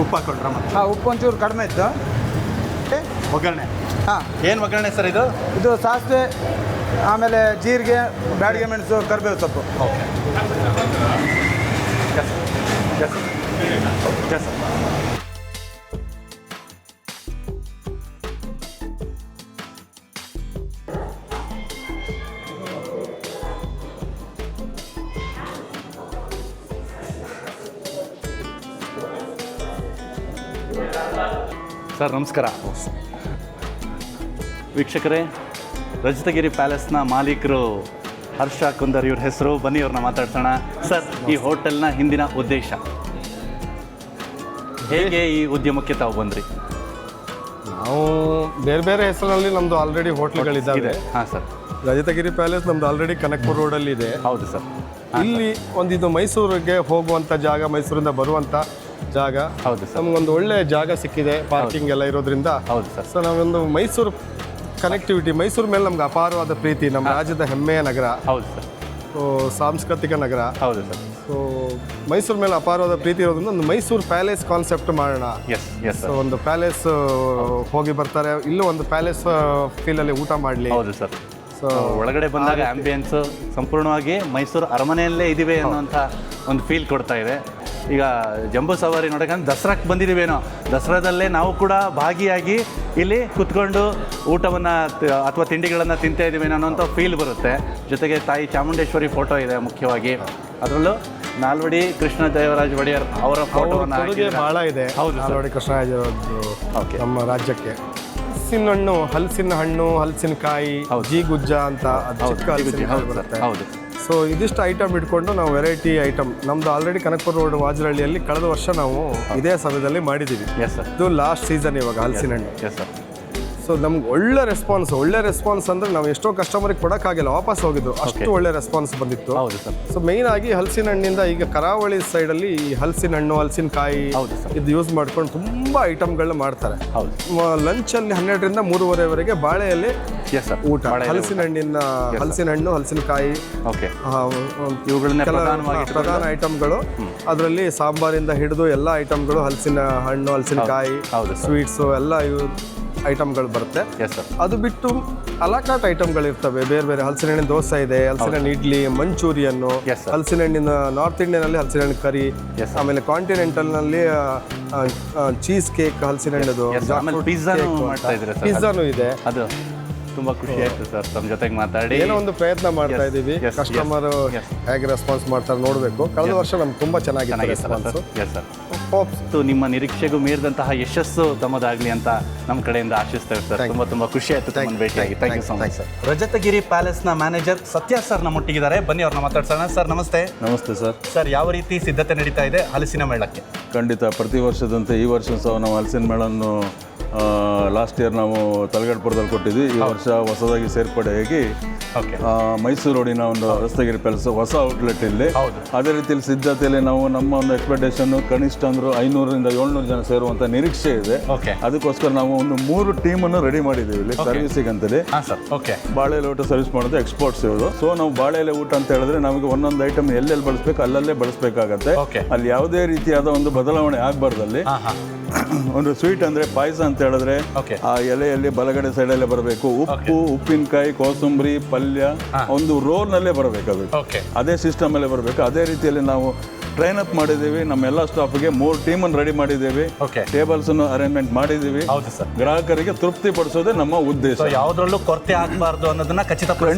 ಉಪ್ಪು ಹಾಕೊಂಡ್ರ ಮತ್ತೆ? ಹಾಂ, ಉಪ್ಪು ಒಂಚೂರು ಕಡಿಮೆ ಇತ್ತು. ಒಗ್ಗರಣೆ? ಹಾಂ. ಏನು ಒಗ್ಗರಣೆ ಸರ್ ಇದು? ಇದು ಸಾಸಿವೆ, ಆಮೇಲೆ ಜೀರಿಗೆ, ಬ್ಯಾಡಗಿ ಮೆಣಸು, ಕರಿಬೇವು ಸೊಪ್ಪು. ಓಕೆ. ಸರ್ ನಮಸ್ಕಾರ. ವೀಕ್ಷಕರೇ, ರಜತಗಿರಿ ಪ್ಯಾಲೇಸ್ನ ಮಾಲೀಕರು ಹರ್ಷ ಕುಂದರ್ ಇವ್ರ ಹೆಸರು. ಬನ್ನಿ ಅವ್ರನ್ನ ಮಾತಾಡ್ಸೋಣ. ಸರ್, ಈ ಹೋಟೆಲ್ನ ಹಿಂದಿನ ಉದ್ದೇಶ ಹೇಗೆ ಈ ಉದ್ಯಮಕ್ಕೆ ತಾವು ಬಂದ್ರಿ? ನಾವು ಬೇರೆ ಬೇರೆ ಹೆಸರಲ್ಲಿ ನಮ್ಮದು ಆಲ್ರೆಡಿ ಹೋಟ್ಲ್ಗಳಿದ್ದಾವೆ. ಹಾಂ ಸರ್. ರಜತಗಿರಿ ಪ್ಯಾಲೇಸ್ ನಮ್ಮದು ಆಲ್ರೆಡಿ ಕನಕ್ಪುರ ರೋಡಲ್ಲಿ ಇದೆ. ಹೌದು ಸರ್. ಇಲ್ಲಿ ಇದು ಮೈಸೂರಿಗೆ ಹೋಗುವಂಥ ಜಾಗ, ಮೈಸೂರಿಂದ ಬರುವಂಥ ಜಾಗ. ಹೌದು ಸರ್. ನಮಗೊಂದು ಒಳ್ಳೆ ಜಾಗ ಸಿಕ್ಕಿದೆ, ಪಾರ್ಕಿಂಗ್ ಎಲ್ಲ ಇರೋದ್ರಿಂದ. ಹೌದು ಸರ್. ಸೊ ನಾವೊಂದು ಮೈಸೂರು ಕನೆಕ್ಟಿವಿಟಿ, ಮೈಸೂರು ಮೇಲೆ ನಮ್ಗೆ ಅಪಾರವಾದ ಪ್ರೀತಿ. ನಮ್ಮ ರಾಜ್ಯದ ಹೆಮ್ಮೆಯ ನಗರ, ಹೌದು ಸರ್. ಸಾಂಸ್ಕೃತಿಕ ನಗರ. ಹೌದು ಸರ್. ಸೊ ಮೈಸೂರು ಮೇಲೆ ಅಪಾರವಾದ ಪ್ರೀತಿ ಇರೋದ್ರಿಂದ ಒಂದು ಮೈಸೂರು ಪ್ಯಾಲೇಸ್ ಕಾನ್ಸೆಪ್ಟ್ ಮಾಡೋಣ. ಎಸ್ ಎಸ್ ಸೊ ಒಂದು ಪ್ಯಾಲೇಸ್ ಹೋಗಿ ಬರ್ತಾರೆ, ಇಲ್ಲೂ ಒಂದು ಪ್ಯಾಲೇಸ್ ಫೀಲಲ್ಲಿ ಊಟ ಮಾಡಲಿ. ಹೌದು ಸರ್. ಸೊ ಒಳಗಡೆ ಬಂದಾಗ ಆಂಬಿಯನ್ಸ್ ಸಂಪೂರ್ಣವಾಗಿ ಮೈಸೂರು ಅರಮನೆಯಲ್ಲೇ ಇದ್ದೀವಿ ಅನ್ನುವಂಥ ಒಂದು ಫೀಲ್ ಕೊಡ್ತಾ ಇದೆ. ಈಗ ಜಂಬೂ ಸವಾರಿ ನೋಡೋಕ್ಕಂತ ದಸರಾಕ್ಕೆ ಬಂದಿದ್ದೀವೇನೋ, ದಸರಾದಲ್ಲೇ ನಾವು ಕೂಡ ಭಾಗಿಯಾಗಿ ಇಲ್ಲಿ ಕುತ್ಕೊಂಡು ಊಟವನ್ನು ಅಥವಾ ತಿಂಡಿಗಳನ್ನು ತಿಂತಾ ಇದ್ದೀವೇನೋ ಅನ್ನೋಂಥ ಫೀಲ್ ಬರುತ್ತೆ. ಜೊತೆಗೆ ತಾಯಿ ಚಾಮುಂಡೇಶ್ವರಿ ಫೋಟೋ ಇದೆ ಮುಖ್ಯವಾಗಿ, ಅದರಲ್ಲೂ ನಾಲ್ವಡಿ ಕೃಷ್ಣದೇವರಾಜ ಒಡೆಯರ್ ಅವರ ಫೋಟೋವನ್ನು ಭಾಳ ಇದೆ. ಹೌದು, ನಾಲ್ವಡಿ ಕೃಷ್ಣರಾಜ ಓಕೆ. ನಮ್ಮ ರಾಜ್ಯಕ್ಕೆ ಹಲಸಿನ ಹಣ್ಣು, ಹಲಸಿನಕಾಯಿ, ಜೀಗುಜ್ಜ ಅಂತ ಅದು ಚಿಕ್ಕ ಹಲಸಿನಕಾಯಿ ಬರುತ್ತೆ. ಹೌದು. ಸೊ ಇದಿಷ್ಟು ಐಟಮ್ ಇಟ್ಕೊಂಡು ನಾವು ವೆರೈಟಿ ಐಟಮ್ ನಮ್ದು ಆಲ್ರೆಡಿ ಕನಕಪುರ ರೋಡ್ ವಾಜರಹಳ್ಳಿಯಲ್ಲಿ ಕಳೆದ ವರ್ಷ ನಾವು ಇದೇ ಸಮಯದಲ್ಲಿ ಮಾಡಿದ್ದೀವಿ. Yes sir. ಇದು ಲಾಸ್ಟ್ ಸೀಸನ್ ಇವಾಗ ಹಲಸಿನ ಹಣ್ಣು. Yes sir. ಸೊ ನಮ್ಗೆ ಒಳ್ಳೆ ರೆಸ್ಪಾನ್ಸ್ ಅಂದರೆ ನಾವು ಎಷ್ಟೋ ಕಸ್ಟಮರಿಗೆ ಕೊಡೋಕ್ಕಾಗಿಲ್ಲ, ವಾಪಸ್ ಹೋಗಿದ್ದು, ಅಷ್ಟು ಒಳ್ಳೆ ರೆಸ್ಪಾನ್ಸ್ ಬಂದಿತ್ತು. ಹೌದು ಸರ್. ಸೊ ಮೇಯ್ನ್ ಆಗಿ ಹಲಸಿನ ಹಣ್ಣಿಂದ ಈಗ ಕರಾವಳಿ ಸೈಡಲ್ಲಿ ಹಲಸಿನ ಹಣ್ಣು, ಹಲಸಿನಕಾಯಿ ಹೌದು ಸರ್. ಇದು ಯೂಸ್ ಮಾಡ್ಕೊಂಡು ತುಂಬ ಐಟಮ್ಗಳನ್ನ ಮಾಡ್ತಾರೆ. ಹೌದು. ಲಂಚಲ್ಲಿ 12ರಿಂದ 3:30ವರೆಗೆ ಬಾಳೆಯಲ್ಲಿ ಎಸ್ ಸರ್. ಊಟ, ಹಲಸಿನ ಹಣ್ಣು, ಹಲಸಿನಕಾಯಿ, ಓಕೆ, ಇವುಗಳನ್ನ ಪ್ರಧಾನ ಐಟಮ್ಗಳು. ಅದರಲ್ಲಿ ಸಾಂಬಾರಿಂದ ಹಿಡಿದು ಎಲ್ಲ ಐಟಮ್ಗಳು, ಹಲಸಿನ ಹಣ್ಣು, ಹಲಸಿನಕಾಯಿ, ಸ್ವೀಟ್ಸು ಎಲ್ಲ ಐಟಮ್ಗಳು ಬರುತ್ತೆ. Yes sir. ಅದು ಬಿಟ್ಟು ಅಲಾಕಾಟ್ ಐಟಮ್ಗಳು ಇರ್ತವೆ, ಬೇರೆ ಬೇರೆ. ಹಲಸಿನ ಹಣ್ಣಿನ ದೋಸೆ ಇದೆ, ಹಲಸಿನ ಹಣ್ಣು ಇಡ್ಲಿ, ಮಂಚೂರಿಯನ್ನು, ಹಲಸಿನ ಹಣ್ಣಿನ ನಾರ್ತ್ ಇಂಡಿಯನಲ್ಲಿ ಹಲಸಿನ ಹಣ್ಣು ಕರಿ, ಆಮೇಲೆ ಕಾಂಟಿನೆಂಟಲ್ನಲ್ಲಿ ಚೀಸ್ ಕೇಕ್, ಹಲಸಿನ ಹಣ್ಣದು ಪಿಜ್ಜಾನು ಇದೆ. ಅದು ತುಂಬಾ ಖುಷಿ ಆಯ್ತು ಸರ್ ತಮ್ಮ ಜೊತೆಗೆ ಮಾತಾಡಿ. ಏನೋ ಒಂದು ಪ್ರಯತ್ನ ಮಾಡ್ತಾ ಇದ್ದೀವಿ, ಕಸ್ಟಮರ್ ಹೇಗೆ ರೆಸ್ಪಾನ್ಸ್ ಮಾಡ್ತಾರೆ ನೋಡಬೇಕು. ಕಳೆದ ವರ್ಷ ನಮ್ಗೆ ತುಂಬಾ ಚೆನ್ನಾಗಿದೆ ರೆಸ್ಪಾನ್ಸ್. Yes sir. ನಿಮ್ಮ ನಿರೀಕ್ಷೆಗೂ ಮೀರಿದಂತಹ ಯಶಸ್ಸು ತಮ್ಮದಾಗಲಿ ಅಂತ ನಮ್ಮ ಕಡೆಯಿಂದ ಆಶಿಸ್ತೇವೆ ಸರ್. ತುಂಬಾ ಖುಷಿ ಆಯ್ತು ತಮ್ಮನ್ನು ಭೇಟಿಯಾಗಿ. Thank you so much sir. Rajatagiri ಪ್ಯಾಲೇಸ್ನ ಮ್ಯಾನೇಜರ್ ಸತ್ಯ ಸರ್ ನಮ್ಮೊಟ್ಟಿಗಿದ್ದಾರೆ, ಬನ್ನಿ ಅವ್ರನ್ನ ಮಾತಾಡ್ಸೋಣ. ಸರ್ ನಮಸ್ತೆ. ನಮಸ್ತೆ ಸರ್. ಸರ್, ಯಾವ ರೀತಿ ಸಿದ್ಧತೆ ನಡೀತಾ ಇದೆ ಹಲಸಿನ ಮೇಳಕ್ಕೆ? ಖಂಡಿತ ಪ್ರತಿ ವರ್ಷದಂತೆ ಈ ವರ್ಷ ಸಹ ನಾವು ಹಲಸಿನ ಮೇಳನ್ನು ಲಾಸ್ಟ್ ಇಯರ್ ನಾವು ತಲಗಡ್ಪುರದಲ್ಲಿ ಕೊಟ್ಟಿದ್ವಿ. ಈ ವರ್ಷ ಹೊಸದಾಗಿ ಸೇರ್ಪಡೆಯಾಗಿ ಮೈಸೂರು ರೋಡಿನ ಒಂದು ರಜತಗಿರಿ ಪ್ಯಾಲೇಸ್ ಹೊಸ ಔಟ್ಲೆಟ್ ಇಲ್ಲಿ. ಅದೇ ರೀತಿಯಲ್ಲಿ ಸಿದ್ಧತೆಯಲ್ಲಿ ನಾವು ನಮ್ಮ ಒಂದು ಎಕ್ಸ್ಪೆಕ್ಟೇಷನ್ ಕನಿಷ್ಠ ಅಂದರೂ 500ರಿಂದ 700 ಜನ ಸೇರುವಂಥ ನಿರೀಕ್ಷೆ ಇದೆ. ಅದಕ್ಕೋಸ್ಕರ ನಾವು ಒಂದು 3 ಟೀಮನ್ನು ರೆಡಿ ಮಾಡಿದ್ದೀವಿ ಇಲ್ಲಿ ಸರ್ವಿಸಿಗೆ ಅಂತೇಳಿ. ಬಾಳೆ ಎಲೆ ಊಟ ಸರ್ವಿಸ್ ಮಾಡೋದು ಎಕ್ಸ್ಪೋರ್ಟ್ಸ್ ಇವರು. ಸೊ ನಾವು ಬಾಳೆ ಎಲೆ ಊಟ ಅಂತ ಹೇಳಿದ್ರೆ ನಮಗೆ ಒಂದೊಂದು ಐಟಮ್ ಎಲ್ಲೆಲ್ಲಿ ಬಳಸಬೇಕು ಅಲ್ಲಲ್ಲೇ ಬಳಸಬೇಕಾಗತ್ತೆ. ಅಲ್ಲಿ ಯಾವುದೇ ರೀತಿಯಾದ ಒಂದು ಬದಲಾವಣೆ ಆಗಬಾರ್ದಲ್ಲಿ. ಒಂದು ಸ್ವೀಟ್ ಅಂದರೆ ಪಾಯಸ ಅಂತ ಹೇಳಿದ್ರೆ ಆ ಎಲೆಯಲ್ಲಿ ಬಲಗಡೆ ಸೈಡಲ್ಲೇ ಬರಬೇಕು. ಉಪ್ಪು, ಉಪ್ಪಿನಕಾಯಿ, ಕೋಸಂಬರಿ, ಪಲ್ಯ ಒಂದು ರೋಲ್ನಲ್ಲೇ ಬರಬೇಕು. ಅದು ಅದೇ ಸಿಸ್ಟಮ್ ಅಲ್ಲೇ ಬರಬೇಕು. ಅದೇ ರೀತಿಯಲ್ಲಿ ನಾವು ಟ್ರೈನ್ ಅಪ್ ಮಾಡಿದ್ದೀವಿ. ನಮ್ಮ ಎಲ್ಲ ಸ್ಟಾಫ್ಗೆ 3 ಟೀಮನ್ನು ರೆಡಿ ಮಾಡಿದ್ದೀವಿ. ಟೇಬಲ್ಸ್ ಅರೇಂಜ್ಮೆಂಟ್ ಮಾಡಿದ್ದೀವಿ. ಗ್ರಾಹಕರಿಗೆ ತೃಪ್ತಿ ಪಡಿಸೋದೇ ನಮ್ಮ ಉದ್ದೇಶ. ಯಾವುದ್ರಲ್ಲೂ ಕೊರತೆ ಆಗಬಾರ್ದು ಅನ್ನೋದನ್ನ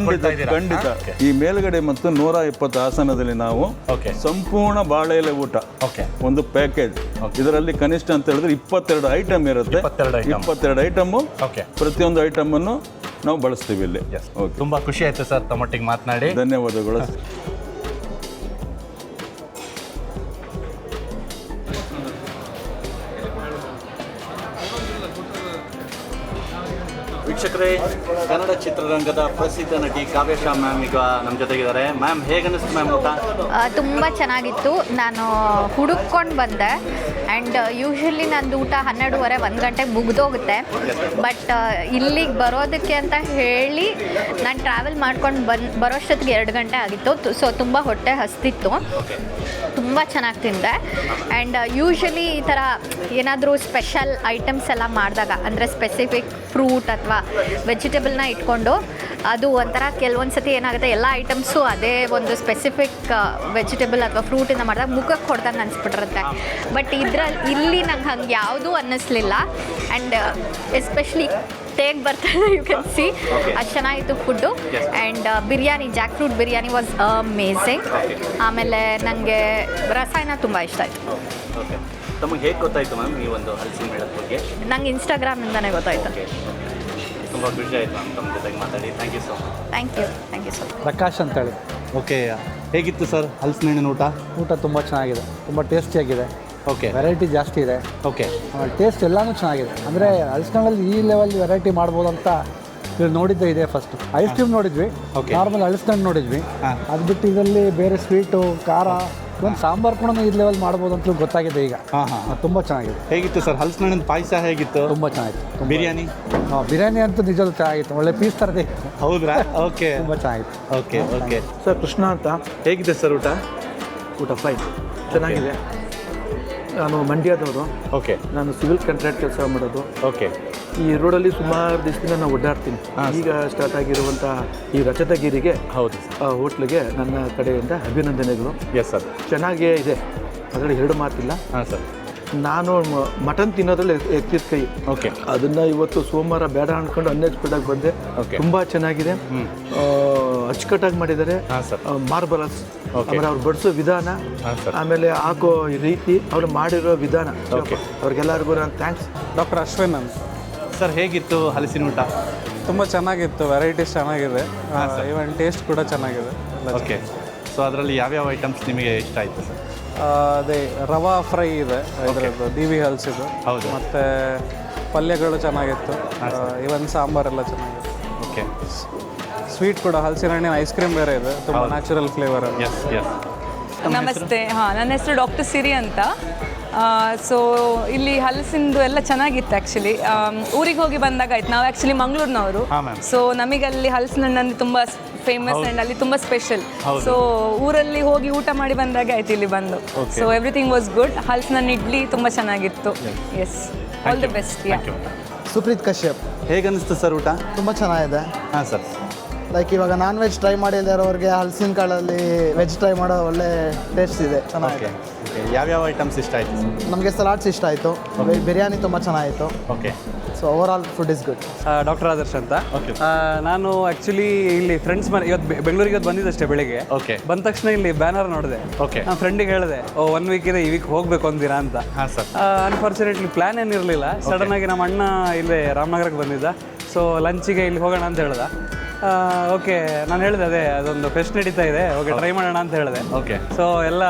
ಖಂಡಿತ. ಈ ಮೇಲ್ಗಡೆ ಮತ್ತು 120 ಆಸನದಲ್ಲಿ ನಾವು ಸಂಪೂರ್ಣ ಬಾಳೆ ಎಲೆ ಊಟ ಒಂದು ಪ್ಯಾಕೇಜ್. ಇದರಲ್ಲಿ ಕನಿಷ್ಠ ಅಂತ ಹೇಳಿದ್ರೆ 22 ಐಟಮ್ ಇರುತ್ತೆ. 22 ಐಟಮ್, ಪ್ರತಿಯೊಂದು ಐಟಮ್ ಅನ್ನು ನಾವು ಬಳಸ್ತೀವಿ ಇಲ್ಲಿ. ತುಂಬಾ ಖುಷಿ ಆಯ್ತು ಸರ್ ತಮ್ಮೊಟ್ಟಿಗೆ ಮಾತನಾಡಿ. ಧನ್ಯವಾದಗಳು. ವೀಕ್ಷಕರೇ, ಕನ್ನಡ ಚಿತ್ರರಂಗದ ಪ್ರಸಿದ್ಧ ನಟಿ ಕಾವ್ಯಶ್ರೀ ಮ್ಯಾಮ್ ಈಗ ನಮ್ಮ ಜೊತೆಗಿದ್ದಾರೆ. ಮ್ಯಾಮ್, ಹೇಗನ್ನಿಸ್ತು ಮ್ಯಾಮ್ ಊಟ? ತುಂಬ ಚೆನ್ನಾಗಿತ್ತು. ನಾನು ಹುಡುಕೊಂಡು ಬಂದೆ ಆ್ಯಂಡ್ ಯೂಶ್ವಲಿ ನಂದು ಊಟ 12:30 1 ಗಂಟೆಗೆ ಮುಗಿದೋಗುತ್ತೆ. ಬಟ್ ಇಲ್ಲಿಗೆ ಬರೋದಕ್ಕೆ ಅಂತ ಹೇಳಿ ನಾನು ಟ್ರಾವೆಲ್ ಮಾಡ್ಕೊಂಡು ಬರೋಷ್ಟೊತ್ತಿಗೆ 2 ಗಂಟೆ ಆಗಿತ್ತು. ಸೊ ತುಂಬ ಹೊಟ್ಟೆ ಹಸ್ತಿತ್ತು. ತುಂಬ ಚೆನ್ನಾಗಿ ತಿಂದೆ. ಆ್ಯಂಡ್ ಯೂಶ್ವಲಿ ಈ ಥರ ಏನಾದರೂ ಸ್ಪೆಷಲ್ ಐಟಮ್ಸ್ ಎಲ್ಲ ಮಾಡಿದಾಗ, ಅಂದರೆ ಸ್ಪೆಸಿಫಿಕ್ ಫ್ರೂಟ್ ಅಥವಾ ವೆಜಿಟೇಬಲ್ನ ಇಟ್ಕೊಂಡು ಅದು ಒಂಥರ ಕೆಲವೊಂದು ಸತಿ ಏನಾಗುತ್ತೆ, ಎಲ್ಲ ಐಟಮ್ಸು ಅದೇ ಒಂದು ಸ್ಪೆಸಿಫಿಕ್ ವೆಜಿಟೇಬಲ್ ಅಥವಾ ಫ್ರೂಟಿಂದ ಮಾಡಿದಾಗ ಮುಖಕ್ಕೆ ಹೊಡೆದಂಗೆ ಅನಿಸ್ಬಿಟ್ಟಿರುತ್ತೆ. ಬಟ್ ಇಲ್ಲಿ ನಂಗೆ ಹಂಗೆ ಯಾವುದೂ ಅನ್ನಿಸ್ಲಿಲ್ಲ. ಆ್ಯಂಡ್ ಎಸ್ಪೆಷಲಿ ಟೇಕ್ ಬರ್ತದೆ, ಯು ಕ್ಯಾನ್ ಸಿ ಅದು ಚೆನ್ನಾಗಿತ್ತು food. And biryani, Jack fruit biryani was amazing. ಆಮೇಲೆ ನನಗೆ ರಸಾಯನ ತುಂಬ ಇಷ್ಟ ಆಯಿತು. ತಮಗೆ ಹೇಗೆ ಗೊತ್ತಾಯಿತು ಮ್ಯಾಮ್ ಈ ಒಂದು ಹಲಸಿನ ಮೇಳದ ಬಗ್ಗೆ? ನಂಗೆ ಇನ್ಸ್ಟಾಗ್ರಾಮಿಂದನೇ ಗೊತ್ತಾಯಿತು. ತುಂಬ ಖುಷಿ ಆಯಿತು ಮ್ಯಾಮ್ ತಮ್ಮ ಜೊತೆಗೆ ಮಾತಾಡಿ. Thank you so much. Thank you so much. Prakash ಅಂತೇಳಿ. ಓಕೆ, ಹೇಗಿತ್ತು ಸರ್ ಹಲಸಿನ ಹಣ್ಣಿನ ಊಟ? ಊಟ ತುಂಬ ಚೆನ್ನಾಗಿದೆ, ತುಂಬ ಟೇಸ್ಟಿಯಾಗಿದೆ. ಓಕೆ, ವೆರೈಟಿ ಜಾಸ್ತಿ ಇದೆ. ಓಕೆ, ಟೇಸ್ಟ್ ಎಲ್ಲನೂ ಚೆನ್ನಾಗಿದೆ. ಅಂದರೆ ಹಲಸಿನ ಹಣ್ಣಲ್ಲಿ ಈ ಲೆವೆಲ್ ವೆರೈಟಿ ಮಾಡ್ಬೋದು ಅಂತ ಇದು ನೋಡಿದ್ದೆ ಇದೆ ಫಸ್ಟ್. ಐಸ್ ಕ್ರೀಮ್ ನೋಡಿದ್ವಿ, ನಾರ್ಮಲ್ ಹಳಸ್ಕೊಂಡು ನೋಡಿದ್ವಿ. ಅದು ಬಿಟ್ಟು ಇದರಲ್ಲಿ ಬೇರೆ ಸ್ವೀಟು, ಖಾರ, ಒಂದು ಸಾಂಬಾರು ಕೂಡ ಈ ಲೆವೆಲ್ ಮಾಡ್ಬೋದು ಅಂತ ಗೊತ್ತಾಗಿದೆ ಈಗ. ತುಂಬ ಚೆನ್ನಾಗಿದೆ. ಹೇಗಿತ್ತು ಸರ್ ಹಲಸಿನಹಣ್ಣಿನ ಪಾಯಸ? ಹೇಗಿತ್ತು? ತುಂಬ ಚೆನ್ನಾಗಿತ್ತು. ಬಿರಿಯಾನಿ? ಬಿರಿಯಾನಿ ಅಂತೂ ನಿಜವಾಗ್ಲೂ ಚೆನ್ನಾಗಿತ್ತು. ಒಳ್ಳೆ ಪೀಸ್ ಥರದೇ ಇತ್ತು. ಹೌದ್ರಾ? ಓಕೆ, ತುಂಬ ಚೆನ್ನಾಗಿತ್ತು. Okay okay. ಸರ್ ಕೃಷ್ಣ ಅಂತ. ಹೇಗಿದೆ ಸರ್ ಊಟ? ಊಟ ಫೈನ್, ಚೆನ್ನಾಗಿದೆ. ನಾನು ಮಂಡ್ಯದವರು. ಓಕೆ. ನಾನು ಸಿವಿಲ್ ಕಾಂಟ್ರಾಕ್ಟ್ ಕೆಲಸ ಮಾಡೋದು. ಓಕೆ. ಈ ರೋಡಲ್ಲಿ ಸುಮಾರು ದಿವಸದಿಂದ ನಾನು ಓಡಾಡ್ತೀನಿ. ಈಗ ಸ್ಟಾರ್ಟ್ ಆಗಿರುವಂಥ ಈ ರಜತಗಿರಿಗೆ ಹೌದು ಹೋಟ್ಲಿಗೆ ನನ್ನ ಕಡೆಯಿಂದ ಅಭಿನಂದನೆಗಳು. Yes sir. ಚೆನ್ನಾಗೇ ಇದೆ, ಅದರಲ್ಲಿ ಎರಡು ಮಾತಿಲ್ಲ. ಹಾಂ ಸರ್. ನಾನು ಮಟನ್ ತಿನ್ನೋದ್ರಲ್ಲಿ ಎತ್ತಿದ ಕೈ. ಓಕೆ. ಅದನ್ನು ಇವತ್ತು ಸೋಮವಾರ ಬೇಡ ಅಂದ್ಕೊಂಡು ಅನ್ಎಕ್ಸ್ಪೆಕ್ಟಾಗಿ ಬಂದೆ. ತುಂಬ ಚೆನ್ನಾಗಿದೆ, ಅಚ್ಚುಕಟ್ಟಾಗಿ ಮಾಡಿದ್ದಾರೆ. ಮಾರ್ಬಲಸ್. ಆಮೇಲೆ ಅವ್ರು ಬಡಿಸೋ ವಿಧಾನ, ಆಮೇಲೆ ಹಾಕೋ ರೀತಿ, ಅವ್ರು ಮಾಡಿರೋ ವಿಧಾನ, ಅವ್ರಿಗೆಲ್ಲರಿಗೂ ನಾನು ಥ್ಯಾಂಕ್ಸ್. ಡಾಕ್ಟರ್ ಅಶ್ವಿನ್ ಅಂತ. ಸರ್ ಹೇಗಿತ್ತು ಹಲಸಿನ ಊಟ? ತುಂಬ ಚೆನ್ನಾಗಿತ್ತು, ವೆರೈಟೀಸ್ ಚೆನ್ನಾಗಿದೆ, ಈವನ್ ಟೇಸ್ಟ್ ಕೂಡ ಚೆನ್ನಾಗಿದೆ. ಓಕೆ. ಸೊ ಅದರಲ್ಲಿ ಯಾವ್ಯಾವ ಐಟಮ್ಸ್ ನಿಮಗೆ ಇಷ್ಟ ಆಯಿತು ಸರ್? ಅದೇ ರವಾ ಫ್ರೈ ಇದೆ, ಇದರದ್ದು ದಿವಿ ಹಲ್ಸಿದ್ದು. ಹೌದು. ಮತ್ತು ಪಲ್ಯಗಳು ಚೆನ್ನಾಗಿತ್ತು, ಈವನ್ ಸಾಂಬಾರೆಲ್ಲ ಚೆನ್ನಾಗಿತ್ತು. ಓಕೆ. ಸ್ವೀಟ್ ಕೂಡ ಹಲಸಿನ ಹಣ್ಣಿನ ಐಸ್ ಕ್ರೀಮ್ ಬೇರೆ ಇದೆ, ತುಂಬ ನ್ಯಾಚುರಲ್ ಫ್ಲೇವರ್. S S. ನಮಸ್ತೆ. ನನ್ನ ಹೆಸರು ಡಾಕ್ಟರ್ ಸಿರಿ ಅಂತ. ಸೊ ಇಲ್ಲಿ ಹಲಸಿಂದು ಎಲ್ಲ ಚೆನ್ನಾಗಿತ್ತು ಆ್ಯಕ್ಚುಲಿ. ಊರಿಗೆ ಹೋಗಿ ಬಂದಾಗ ಆಯ್ತು, ನಾವು ಆ್ಯಕ್ಚುಲಿ ಮಂಗಳೂರಿನವರು. ಸೊ ನಮಗಲ್ಲಿ ಹಲಸಿನ ಹಣ್ಣು ತುಂಬ ಫೇಮಸ್ ಆ್ಯಂಡ್ ಅಲ್ಲಿ ತುಂಬ ಸ್ಪೆಷಲ್. ಸೊ ಊರಲ್ಲಿ ಹೋಗಿ ಊಟ ಮಾಡಿ ಬಂದಾಗ ಆಯ್ತು ಇಲ್ಲಿ ಬಂದು. So everything was good. ಹಲಸಿನ ಹಣ್ಣು ಇಡ್ಲಿ ತುಂಬ ಚೆನ್ನಾಗಿತ್ತು. Yes, all the best. Supreet Kashyap. ಹೇಗನ್ನಿಸ್ತು ಸರ್ ಊಟ? ತುಂಬ ಚೆನ್ನಾಗಿದೆ. ಹಾಂ ಸರ್. ಲೈಕ್ ಇವಾಗ ನಾನ್ ವೆಜ್ ಟ್ರೈ ಮಾಡಿರೋರಿಗೆ ಹಲಸಿನ ಕಾಳಲ್ಲಿ ವೆಜ್ ಟ್ರೈ ಮಾಡೋ ಒಳ್ಳೆ ಟೇಸ್ಟ್ ಇದೆ, ಚೆನ್ನಾಗಿದೆ. ಯಾವ್ಯಾವ ಐಟಮ್ಸ್ ಇಷ್ಟ ಆಯಿತು ಸರ್? ನಮಗೆ ಸಲಾಡ್ಸ್ ಇಷ್ಟ ಆಯಿತು, ಬಿರಿಯಾನಿ ತುಂಬ ಚೆನ್ನಾಗಿತ್ತು. Okay. So over all food is good. Doctor Adarsh ಅಂತ. ನಾನು ಆ್ಯಕ್ಚುಲಿ ಇಲ್ಲಿ ಫ್ರೆಂಡ್ಸ್ ಮನೆ ಇವತ್ತು ಬೆಂಗಳೂರಿಗೆ ಬಂದಿದ್ದಷ್ಟೇ ಬೆಳಿಗ್ಗೆ. ಓಕೆ. ಬಂದ ತಕ್ಷಣ ಇಲ್ಲಿ ಬ್ಯಾನರ್ ನೋಡಿದೆ. ಓಕೆ. ನಾನು ಫ್ರೆಂಡಿಗೆ ಹೇಳಿದೆ, 1 ವೀಕ್ ಇದೆ, ಈ ವೀಕ್ ಹೋಗ್ಬೇಕು ಅಂದಿರಾ ಅಂತ. ಹಾಂ ಸರ್. Unfortunately plan ಏನಿರಲಿಲ್ಲ. ಸಡನ್ನಾಗಿ ನಮ್ಮ ಅಣ್ಣ ಇಲ್ಲೇ ರಾಮನಗರಕ್ಕೆ ಬಂದಿದ್ದ. ಸೊ ಲಂಚಿಗೆ ಇಲ್ಲಿ ಹೋಗೋಣ ಅಂತ ಹೇಳ್ದ. ಓಕೆ, ನಾನು ಹೇಳಿದೆ ಅದೇ ಅದೊಂದು ಫೆಸ್ಟ್ ನಡೀತಾ ಇದೆ, ಓಕೆ ಟ್ರೈ ಮಾಡೋಣ ಅಂತ ಹೇಳಿದೆ. ಓಕೆ. ಸೊ ಎಲ್ಲ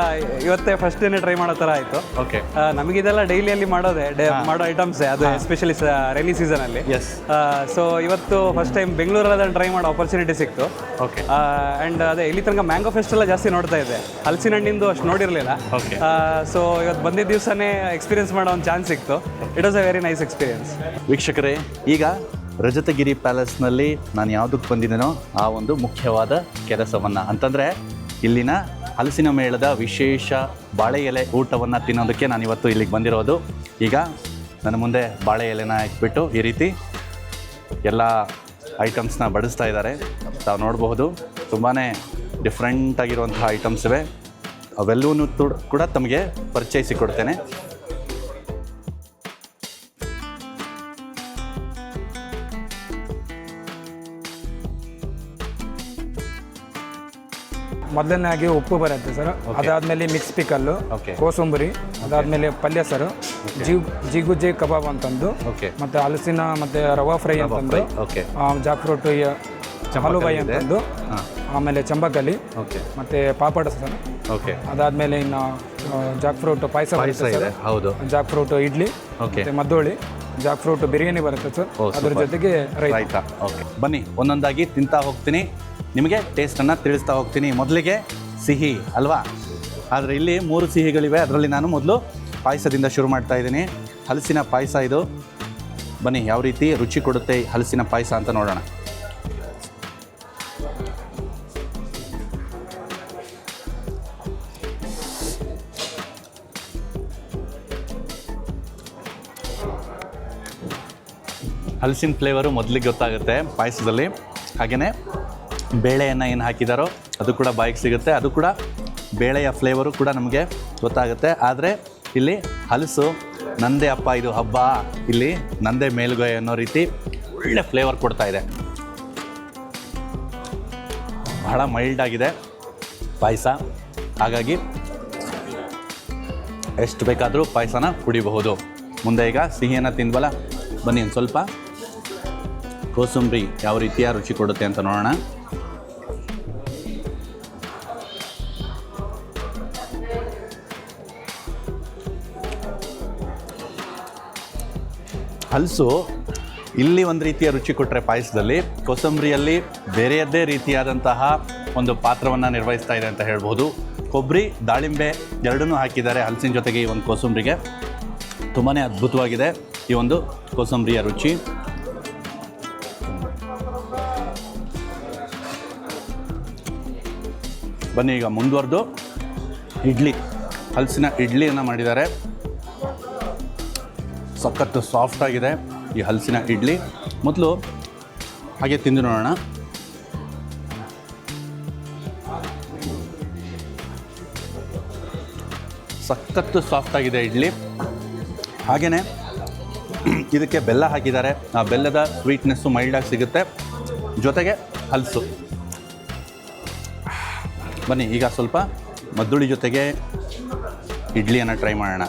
ಇವತ್ತೇ ಫಸ್ಟ್ ಡೇನೇ ಟ್ರೈ ಮಾಡೋ ಥರ ಆಯಿತು. ಓಕೆ. ನಮಗಿದೆಲ್ಲ ಡೈಲಿಯಲ್ಲಿ ಮಾಡೋದೇ, ಮಾಡೋ ಐಟಮ್ಸೇ ಅದು, ಎಸ್ಪೆಷಲಿ ರೈನಿ ಸೀಸನಲ್ಲಿ. ಎಸ್. ಸೊ ಇವತ್ತು ಫಸ್ಟ್ ಟೈಮ್ ಬೆಂಗಳೂರಲ್ಲಿ ಅದನ್ನು ಟ್ರೈ ಮಾಡೋ ಆಪರ್ಚುನಿಟಿ ಸಿಕ್ತು. ಓಕೆ. ಆ್ಯಂಡ್ ಅದೇ ಇಲ್ಲಿ ತನಕ ಮ್ಯಾಂಗೋ ಫೆಸ್ಟ್ ಎಲ್ಲ ಜಾಸ್ತಿ ನೋಡ್ತಾ ಇದ್ದೆ, ಹಲಸಿನ ಹಣ್ಣಿಂದು ಅಷ್ಟು ನೋಡಿರಲಿಲ್ಲ. ಓಕೆ. ಸೊ ಇವತ್ತು ಬಂದಿದ್ದ ದಿವಸನೇ ಎಕ್ಸ್ಪೀರಿಯನ್ಸ್ ಮಾಡೋ ಒಂದು ಚಾನ್ಸ್ ಸಿಕ್ತು. It was A very nice experience. ವೀಕ್ಷಕರೇ, ಈಗ ರಜತಗಿರಿ ಪ್ಯಾಲೇಸ್ನಲ್ಲಿ ನಾನು ಯಾವುದಕ್ಕೆ ಬಂದಿದ್ದೇನೋ ಆ ಒಂದು ಮುಖ್ಯವಾದ ಕೆಲಸವನ್ನು ಅಂತಂದರೆ ಇಲ್ಲಿನ ಹಲಸಿನ ಮೇಳದ ವಿಶೇಷ ಬಾಳೆ ಎಲೆ ಊಟವನ್ನು ತಿನ್ನೋದಕ್ಕೆ ನಾನು ಇವತ್ತು ಇಲ್ಲಿಗೆ ಬಂದಿರೋದು. ಈಗ ನನ್ನ ಮುಂದೆ ಬಾಳೆ ಎಲೆನ ಇಟ್ಬಿಟ್ಟು ಈ ರೀತಿ ಎಲ್ಲ ಐಟಮ್ಸ್ನ ಬಡಿಸ್ತಾ ಇದ್ದಾರೆ. ತಾವು ನೋಡಬಹುದು, ತುಂಬಾ ಡಿಫ್ರೆಂಟ್ ಆಗಿರುವಂತಹ ಐಟಮ್ಸ್ ಇವೆ. ಅವೆಲ್ಲವೂ ಕೂಡ ತಮಗೆ ಪರಿಚಯಿಸಿಕೊಡ್ತೇನೆ. ಮೊದಲನೇದಾಗಿ ಉಪ್ಪು ಬರುತ್ತೆ ಸರ್, ಅದಾದಮೇಲೆ ಮಿಕ್ಸ್ ಪಿಕಲ್ಲು, ಕೋಸಂಬರಿ, ಅದಾದಮೇಲೆ ಪಲ್ಯ ಸರ್, ಜಿಗುಜೆ ಕಬಾಬ್ ಅಂತಂದು, ಮತ್ತು ಹಲಸಿನ ಮತ್ತು ರವಾ ಫ್ರೈ ಅಂತಂದು, ಜಾಕ್ ಫ್ರೂಟ್ ಹಲುಬಾಯಿ ಅಂತಂದು, ಆಮೇಲೆ ಚಂಬಕಲಿ, ಮತ್ತು ಪಾಪಡ ಸರ್. ಅದಾದಮೇಲೆ ಇನ್ನು ಜಾಕ್ ಫ್ರೂಟ್ ಪಾಯಸ ಬರುತ್ತೆ ಸರ್. ಹೌದು. ಜಾಕ್ ಫ್ರೂಟ್ ಇಡ್ಲಿ, ಮತ್ತು ಮದ್ದೋಳಿ, ಜಾಕ್ ಫ್ರೂಟ್ ಬಿರಿಯಾನಿ ಬರುತ್ತೆ ಸರ್. ಅದ್ರ ಜೊತೆಗೆ ರೈತ. ಓಕೆ, ಬನ್ನಿ ಒಂದೊಂದಾಗಿ ತಿಂತಾ ಹೋಗ್ತೀನಿ, ನಿಮಗೆ ಟೇಸ್ಟನ್ನು ತಿಳಿಸ್ತಾ ಹೋಗ್ತೀನಿ. ಮೊದಲಿಗೆ ಸಿಹಿ ಅಲ್ವಾ? ಆದರೆ ಇಲ್ಲಿ 3 ಸಿಹಿಗಳಿವೆ. ಅದರಲ್ಲಿ ನಾನು ಮೊದಲು ಪಾಯಸದಿಂದ ಶುರು ಮಾಡ್ತಾ ಇದ್ದೀನಿ. ಹಲಸಿನ ಪಾಯಸ ಇದು. ಬನ್ನಿ ಯಾವ ರೀತಿ ರುಚಿ ಕೊಡುತ್ತೆ ಹಲಸಿನ ಪಾಯಸ ಅಂತ ನೋಡೋಣ. ಹಲಸಿನ ಫ್ಲೇವರು ಮೊದಲಿಗೆ ಗೊತ್ತಾಗುತ್ತೆ ಪಾಯಸದಲ್ಲಿ. ಹಾಗೆಯೇ ಬೇಳೆಯನ್ನು ಏನು ಹಾಕಿದಾರೋ ಅದು ಕೂಡ ಬಾಯಿಗೆ ಸಿಗುತ್ತೆ, ಅದು ಕೂಡ ಬೇಳೆಯ ಫ್ಲೇವರು ಕೂಡ ನಮಗೆ ಗೊತ್ತಾಗುತ್ತೆ. ಆದರೆ ಇಲ್ಲಿ ಹಲಸು ನಂದೇ ಅಪ್ಪ ಇದು ಹಬ್ಬ, ಇಲ್ಲಿ ನಂದೇ ಮೇಲುಗೈ ಅನ್ನೋ ರೀತಿ ಒಳ್ಳೆ ಫ್ಲೇವರ್ ಕೊಡ್ತಾ ಇದೆ. ಬಹಳ ಮೈಲ್ಡ್ ಆಗಿದೆ ಪಾಯಸ, ಹಾಗಾಗಿ ಎಷ್ಟು ಬೇಕಾದರೂ ಪಾಯಸನ ಕುಡಿಬಹುದು. ಮುಂದೆ ಈಗ ಸಿಹಿಯನ್ನು ತಿಂದ್ವಲ್ಲ, ಬನ್ನಿ ಒಂದು ಸ್ವಲ್ಪ ಕೋಸಂಬರಿ ಯಾವ ರೀತಿಯ ರುಚಿ ಕೊಡುತ್ತೆ ಅಂತ ನೋಡೋಣ. ಹಲಸು ಇಲ್ಲಿ ಒಂದು ರೀತಿಯ ರುಚಿ ಕೊಟ್ಟರೆ ಪಾಯಸದಲ್ಲಿ, ಕೋಸಂಬರಿಯಲ್ಲಿ ಬೇರೆಯದ್ದೇ ರೀತಿಯಾದಂತಹ ಒಂದು ಪಾತ್ರವನ್ನು ನಿರ್ವಹಿಸ್ತಾ ಇದೆ ಅಂತ ಹೇಳ್ಬೋದು. ಕೊಬ್ಬರಿ, ದಾಳಿಂಬೆ ಎರಡನ್ನೂ ಹಾಕಿದ್ದಾರೆ ಹಲಸಿನ ಜೊತೆಗೆ ಈ ಒಂದು ಕೋಸಂಬರಿಗೆ. ತುಂಬಾ ಅದ್ಭುತವಾಗಿದೆ ಈ ಒಂದು ಕೋಸಂಬರಿಯ ರುಚಿ. ಬನ್ನಿ ಈಗ ಮುಂದುವರೆದು ಇಡ್ಲಿ, ಹಲಸಿನ ಇಡ್ಲಿಯನ್ನು ಮಾಡಿದ್ದಾರೆ. ಸಖತ್ತು ಸಾಫ್ಟ್ ಆಗಿದೆ ಈ ಹಲಸಿನ ಇಡ್ಲಿ. ಮೊದಲು ಹಾಗೆ ತಿಂದು ನೋಡೋಣ. ಸಖತ್ತು ಸಾಫ್ಟ್ ಆಗಿದೆ ಇಡ್ಲಿ. ಹಾಗೆಯೇ ಇದಕ್ಕೆ ಬೆಲ್ಲ ಹಾಕಿದ್ದಾರೆ. ಆ ಬೆಲ್ಲದ ಸ್ವೀಟ್ನೆಸ್ಸು ಮೈಲ್ಡಾಗಿ ಸಿಗುತ್ತೆ, ಜೊತೆಗೆ ಹಲಸು. ಬನ್ನಿ ಈಗ ಸ್ವಲ್ಪ ಮದ್ದುಳಿ ಜೊತೆಗೆ ಇಡ್ಲಿಯನ್ನು ಟ್ರೈ ಮಾಡೋಣ.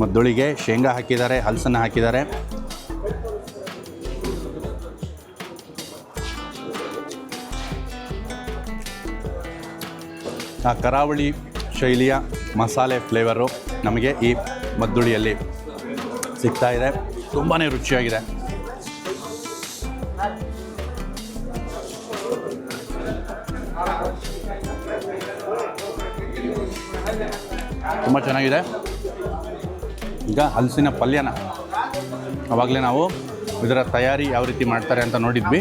ಮದ್ದುಳಿಗೆ ಶೇಂಗಾ ಹಾಕಿದ್ದಾರೆ, ಹಲಸನ್ನು ಹಾಕಿದ್ದಾರೆ. ಆ ಕರಾವಳಿ ಶೈಲಿಯ ಮಸಾಲೆ ಫ್ಲೇವರು ನಮಗೆ ಈ ಮದ್ದುಳಿಯಲ್ಲಿ ಸಿಗ್ತಾ ಇದೆ. ತುಂಬಾ ರುಚಿಯಾಗಿದೆ. ತುಂಬ ಚೆನ್ನಾಗಿದೆ. ಈಗ ಹಲಸಿನ ಪಲ್ಯನ ಆವಾಗಲೇ ನಾವು ಇದರ ತಯಾರಿ ಯಾವ ರೀತಿ ಮಾಡ್ತಾರೆ ಅಂತ ನೋಡಿದ್ವಿ.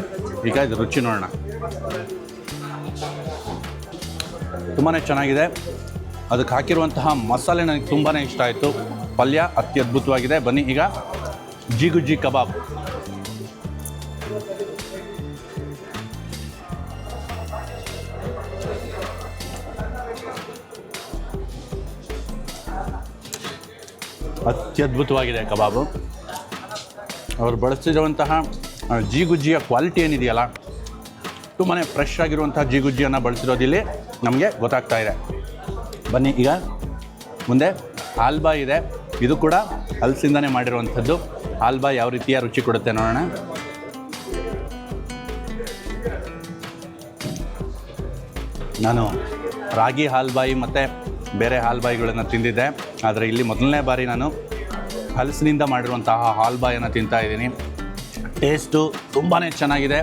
ಈಗ ಇದು ರುಚಿ ನೋಡೋಣ. ತುಂಬಾ ಚೆನ್ನಾಗಿದೆ. ಅದಕ್ಕೆ ಹಾಕಿರುವಂತಹ ಮಸಾಲೆ ನನಗೆ ತುಂಬಾ ಇಷ್ಟ ಆಯಿತು. ಪಲ್ಯ ಅತ್ಯದ್ಭುತವಾಗಿದೆ. ಬನ್ನಿ ಈಗ ಜೀಗುಜ್ಜಿ ಕಬಾಬ್. ಅತ್ಯದ್ಭುತವಾಗಿದೆ ಕಬಾಬು. ಅವರು ಬಳಸಿರುವಂತಹ ಜೀಗುಜ್ಜಿಯ ಕ್ವಾಲಿಟಿ ಏನಿದೆಯಲ್ಲ, ತುಂಬಾ ಫ್ರೆಶ್ ಆಗಿರುವಂತಹ ಜೀಗುಜ್ಜಿಯನ್ನು ಬಳಸಿರೋದಿಲ್ಲಿ ನಮಗೆ ಗೊತ್ತಾಗ್ತಾ ಇದೆ. ಬನ್ನಿ ಈಗ ಮುಂದೆ ಹಾಲ್ಬಾ ಇದೆ. ಇದು ಕೂಡ ಹಲಸಿಂದನೇ ಮಾಡಿರುವಂಥದ್ದು. ಹಾಲ್ಬಾ ಯಾವ ರೀತಿಯ ರುಚಿ ಕೊಡುತ್ತೆ ನೋಡೋಣ. ನಾನು ರಾಗಿ ಹಾಲ್ಬಾಯಿ ಮತ್ತು ಬೇರೆ ಹಾಲ್ಬಾಯಿಗಳನ್ನು ತಿಂದಿದ್ದೆ, ಆದರೆ ಇಲ್ಲಿ ಮೊದಲನೇ ಬಾರಿ ನಾನು ಹಲಸಿನಿಂದ ಮಾಡಿರುವಂತಹ ಹಾಲ್ಬಾಯನ್ನು ತಿಂತಾಯಿದ್ದೀನಿ. ಟೇಸ್ಟು ತುಂಬಾ ಚೆನ್ನಾಗಿದೆ.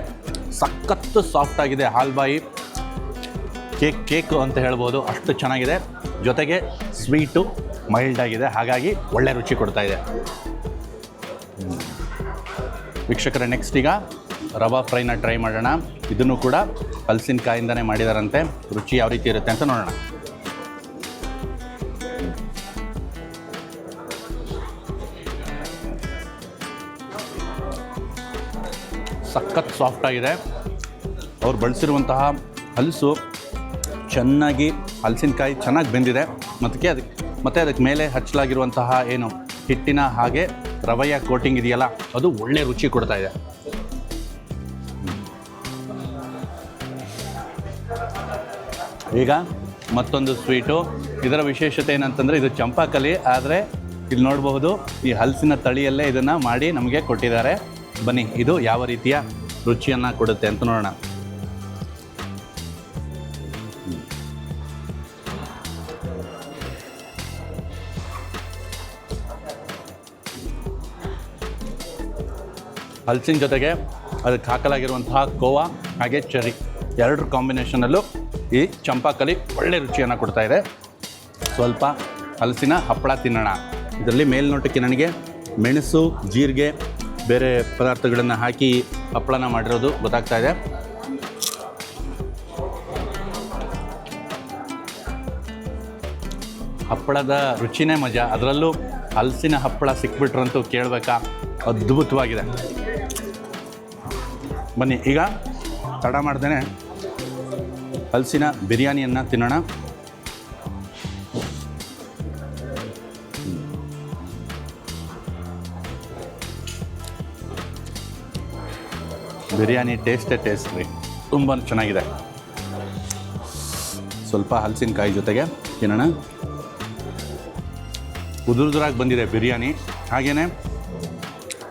ಸಖತ್ತು ಸಾಫ್ಟಾಗಿದೆ ಹಾಲ್ಬಾಯಿ. ಕೇಕು ಅಂತ ಹೇಳ್ಬೋದು, ಅಷ್ಟು ಚೆನ್ನಾಗಿದೆ. ಜೊತೆಗೆ ಸ್ವೀಟು ಮೈಲ್ಡಾಗಿದೆ, ಹಾಗಾಗಿ ಒಳ್ಳೆ ರುಚಿ ಕೊಡ್ತಾ ಇದೆ. ವೀಕ್ಷಕರೇ, ನೆಕ್ಸ್ಟ್ ಈಗ ರವಾ ಫ್ರೈನ ಟ್ರೈ ಮಾಡೋಣ. ಇದನ್ನು ಕೂಡ ಹಲಸಿನಕಾಯಿಂದನೇ ಮಾಡಿದಾರಂತೆ. ರುಚಿ ಯಾವ ರೀತಿ ಇರುತ್ತೆ ಅಂತ ನೋಡೋಣ. ಸಖತ್ ಸಾಫ್ಟಾಗಿದೆ. ಅವ್ರು ಬಳಸಿರುವಂತಹ ಹಲಸು ಚೆನ್ನಾಗಿ, ಹಲಸಿನಕಾಯಿ ಚೆನ್ನಾಗಿ ಬೆಂದಿದೆ. ಮತ್ತು ಅದಕ್ಕೆ ಮೇಲೆ ಹಚ್ಚಲಾಗಿರುವಂತಹ ಏನು ಹಿಟ್ಟಿನ ಹಾಗೆ ರವೆಯ ಕೋಟಿಂಗ್ ಇದೆಯಲ್ಲ, ಅದು ಒಳ್ಳೆ ರುಚಿ ಕೊಡ್ತಾ ಇದೆ. ಈಗ ಮತ್ತೊಂದು ಸ್ವೀಟು. ಇದರ ವಿಶೇಷತೆ ಏನಂತಂದರೆ ಇದು ಚಂಪಾಕಲಿ, ಆದರೆ ಇಲ್ಲಿ ನೋಡಬಹುದು ಈ ಹಲಸಿನ ತಳಿಯಲ್ಲೇ ಇದನ್ನು ಮಾಡಿ ನಮಗೆ ಕೊಟ್ಟಿದ್ದಾರೆ. ಬನ್ನಿ ಇದು ಯಾವ ರೀತಿಯ ರುಚಿಯನ್ನು ಕೊಡುತ್ತೆ ಅಂತ ನೋಡೋಣ. ಹಲಸಿನ ಜೊತೆಗೆ ಅದಕ್ಕೆ ಹಾಕಲಾಗಿರುವಂತಹ ಕೋವಾ ಹಾಗೆ ಚೆರಿ ಎರಡರ ಕಾಂಬಿನೇಷನಲ್ಲೂ ಈ ಚಂಪಾಕಲಿ ಒಳ್ಳೆ ರುಚಿಯನ್ನು ಕೊಡ್ತಾ ಇದೆ. ಸ್ವಲ್ಪ ಹಲಸಿನ ಹಪ್ಪಳ ತಿನ್ನೋಣ. ಇದರಲ್ಲಿ ಮೇಲ್ನೋಟಕ್ಕೆ ನನಗೆ ಮೆಣಸು, ಜೀರಿಗೆ, ಬೇರೆ ಪದಾರ್ಥಗಳನ್ನು ಹಾಕಿ ಹಪ್ಪಳನ ಮಾಡಿರೋದು ಗೊತ್ತಾಗ್ತಾ ಇದೆ. ಹಪ್ಪಳದ ರುಚಿನೇ ಮಜಾ. ಅದರಲ್ಲೂ ಹಲಸಿನ ಹಪ್ಪಳ ಸಿಕ್ಬಿಟ್ರಂತೂ ಕೇಳಬೇಕಾ, ಅದ್ಭುತವಾಗಿದೆ. ಬನ್ನಿ ಈಗ ತಡ ಮಾಡ್ದೇನೆ ಹಲಸಿನ ಬಿರಿಯಾನಿಯನ್ನು ತಿನ್ನೋಣ. ಬಿರಿಯಾನಿ ಟೇಸ್ಟ್ ರೀ, ತುಂಬ ಚೆನ್ನಾಗಿದೆ. ಸ್ವಲ್ಪ ಹಲಸಿನಕಾಯಿ ಜೊತೆಗೆ ತಿನ್ನೋಣ. ಉದುರುದುರಾಗಿ ಬಂದಿದೆ ಬಿರಿಯಾನಿ. ಹಾಗೆಯೇ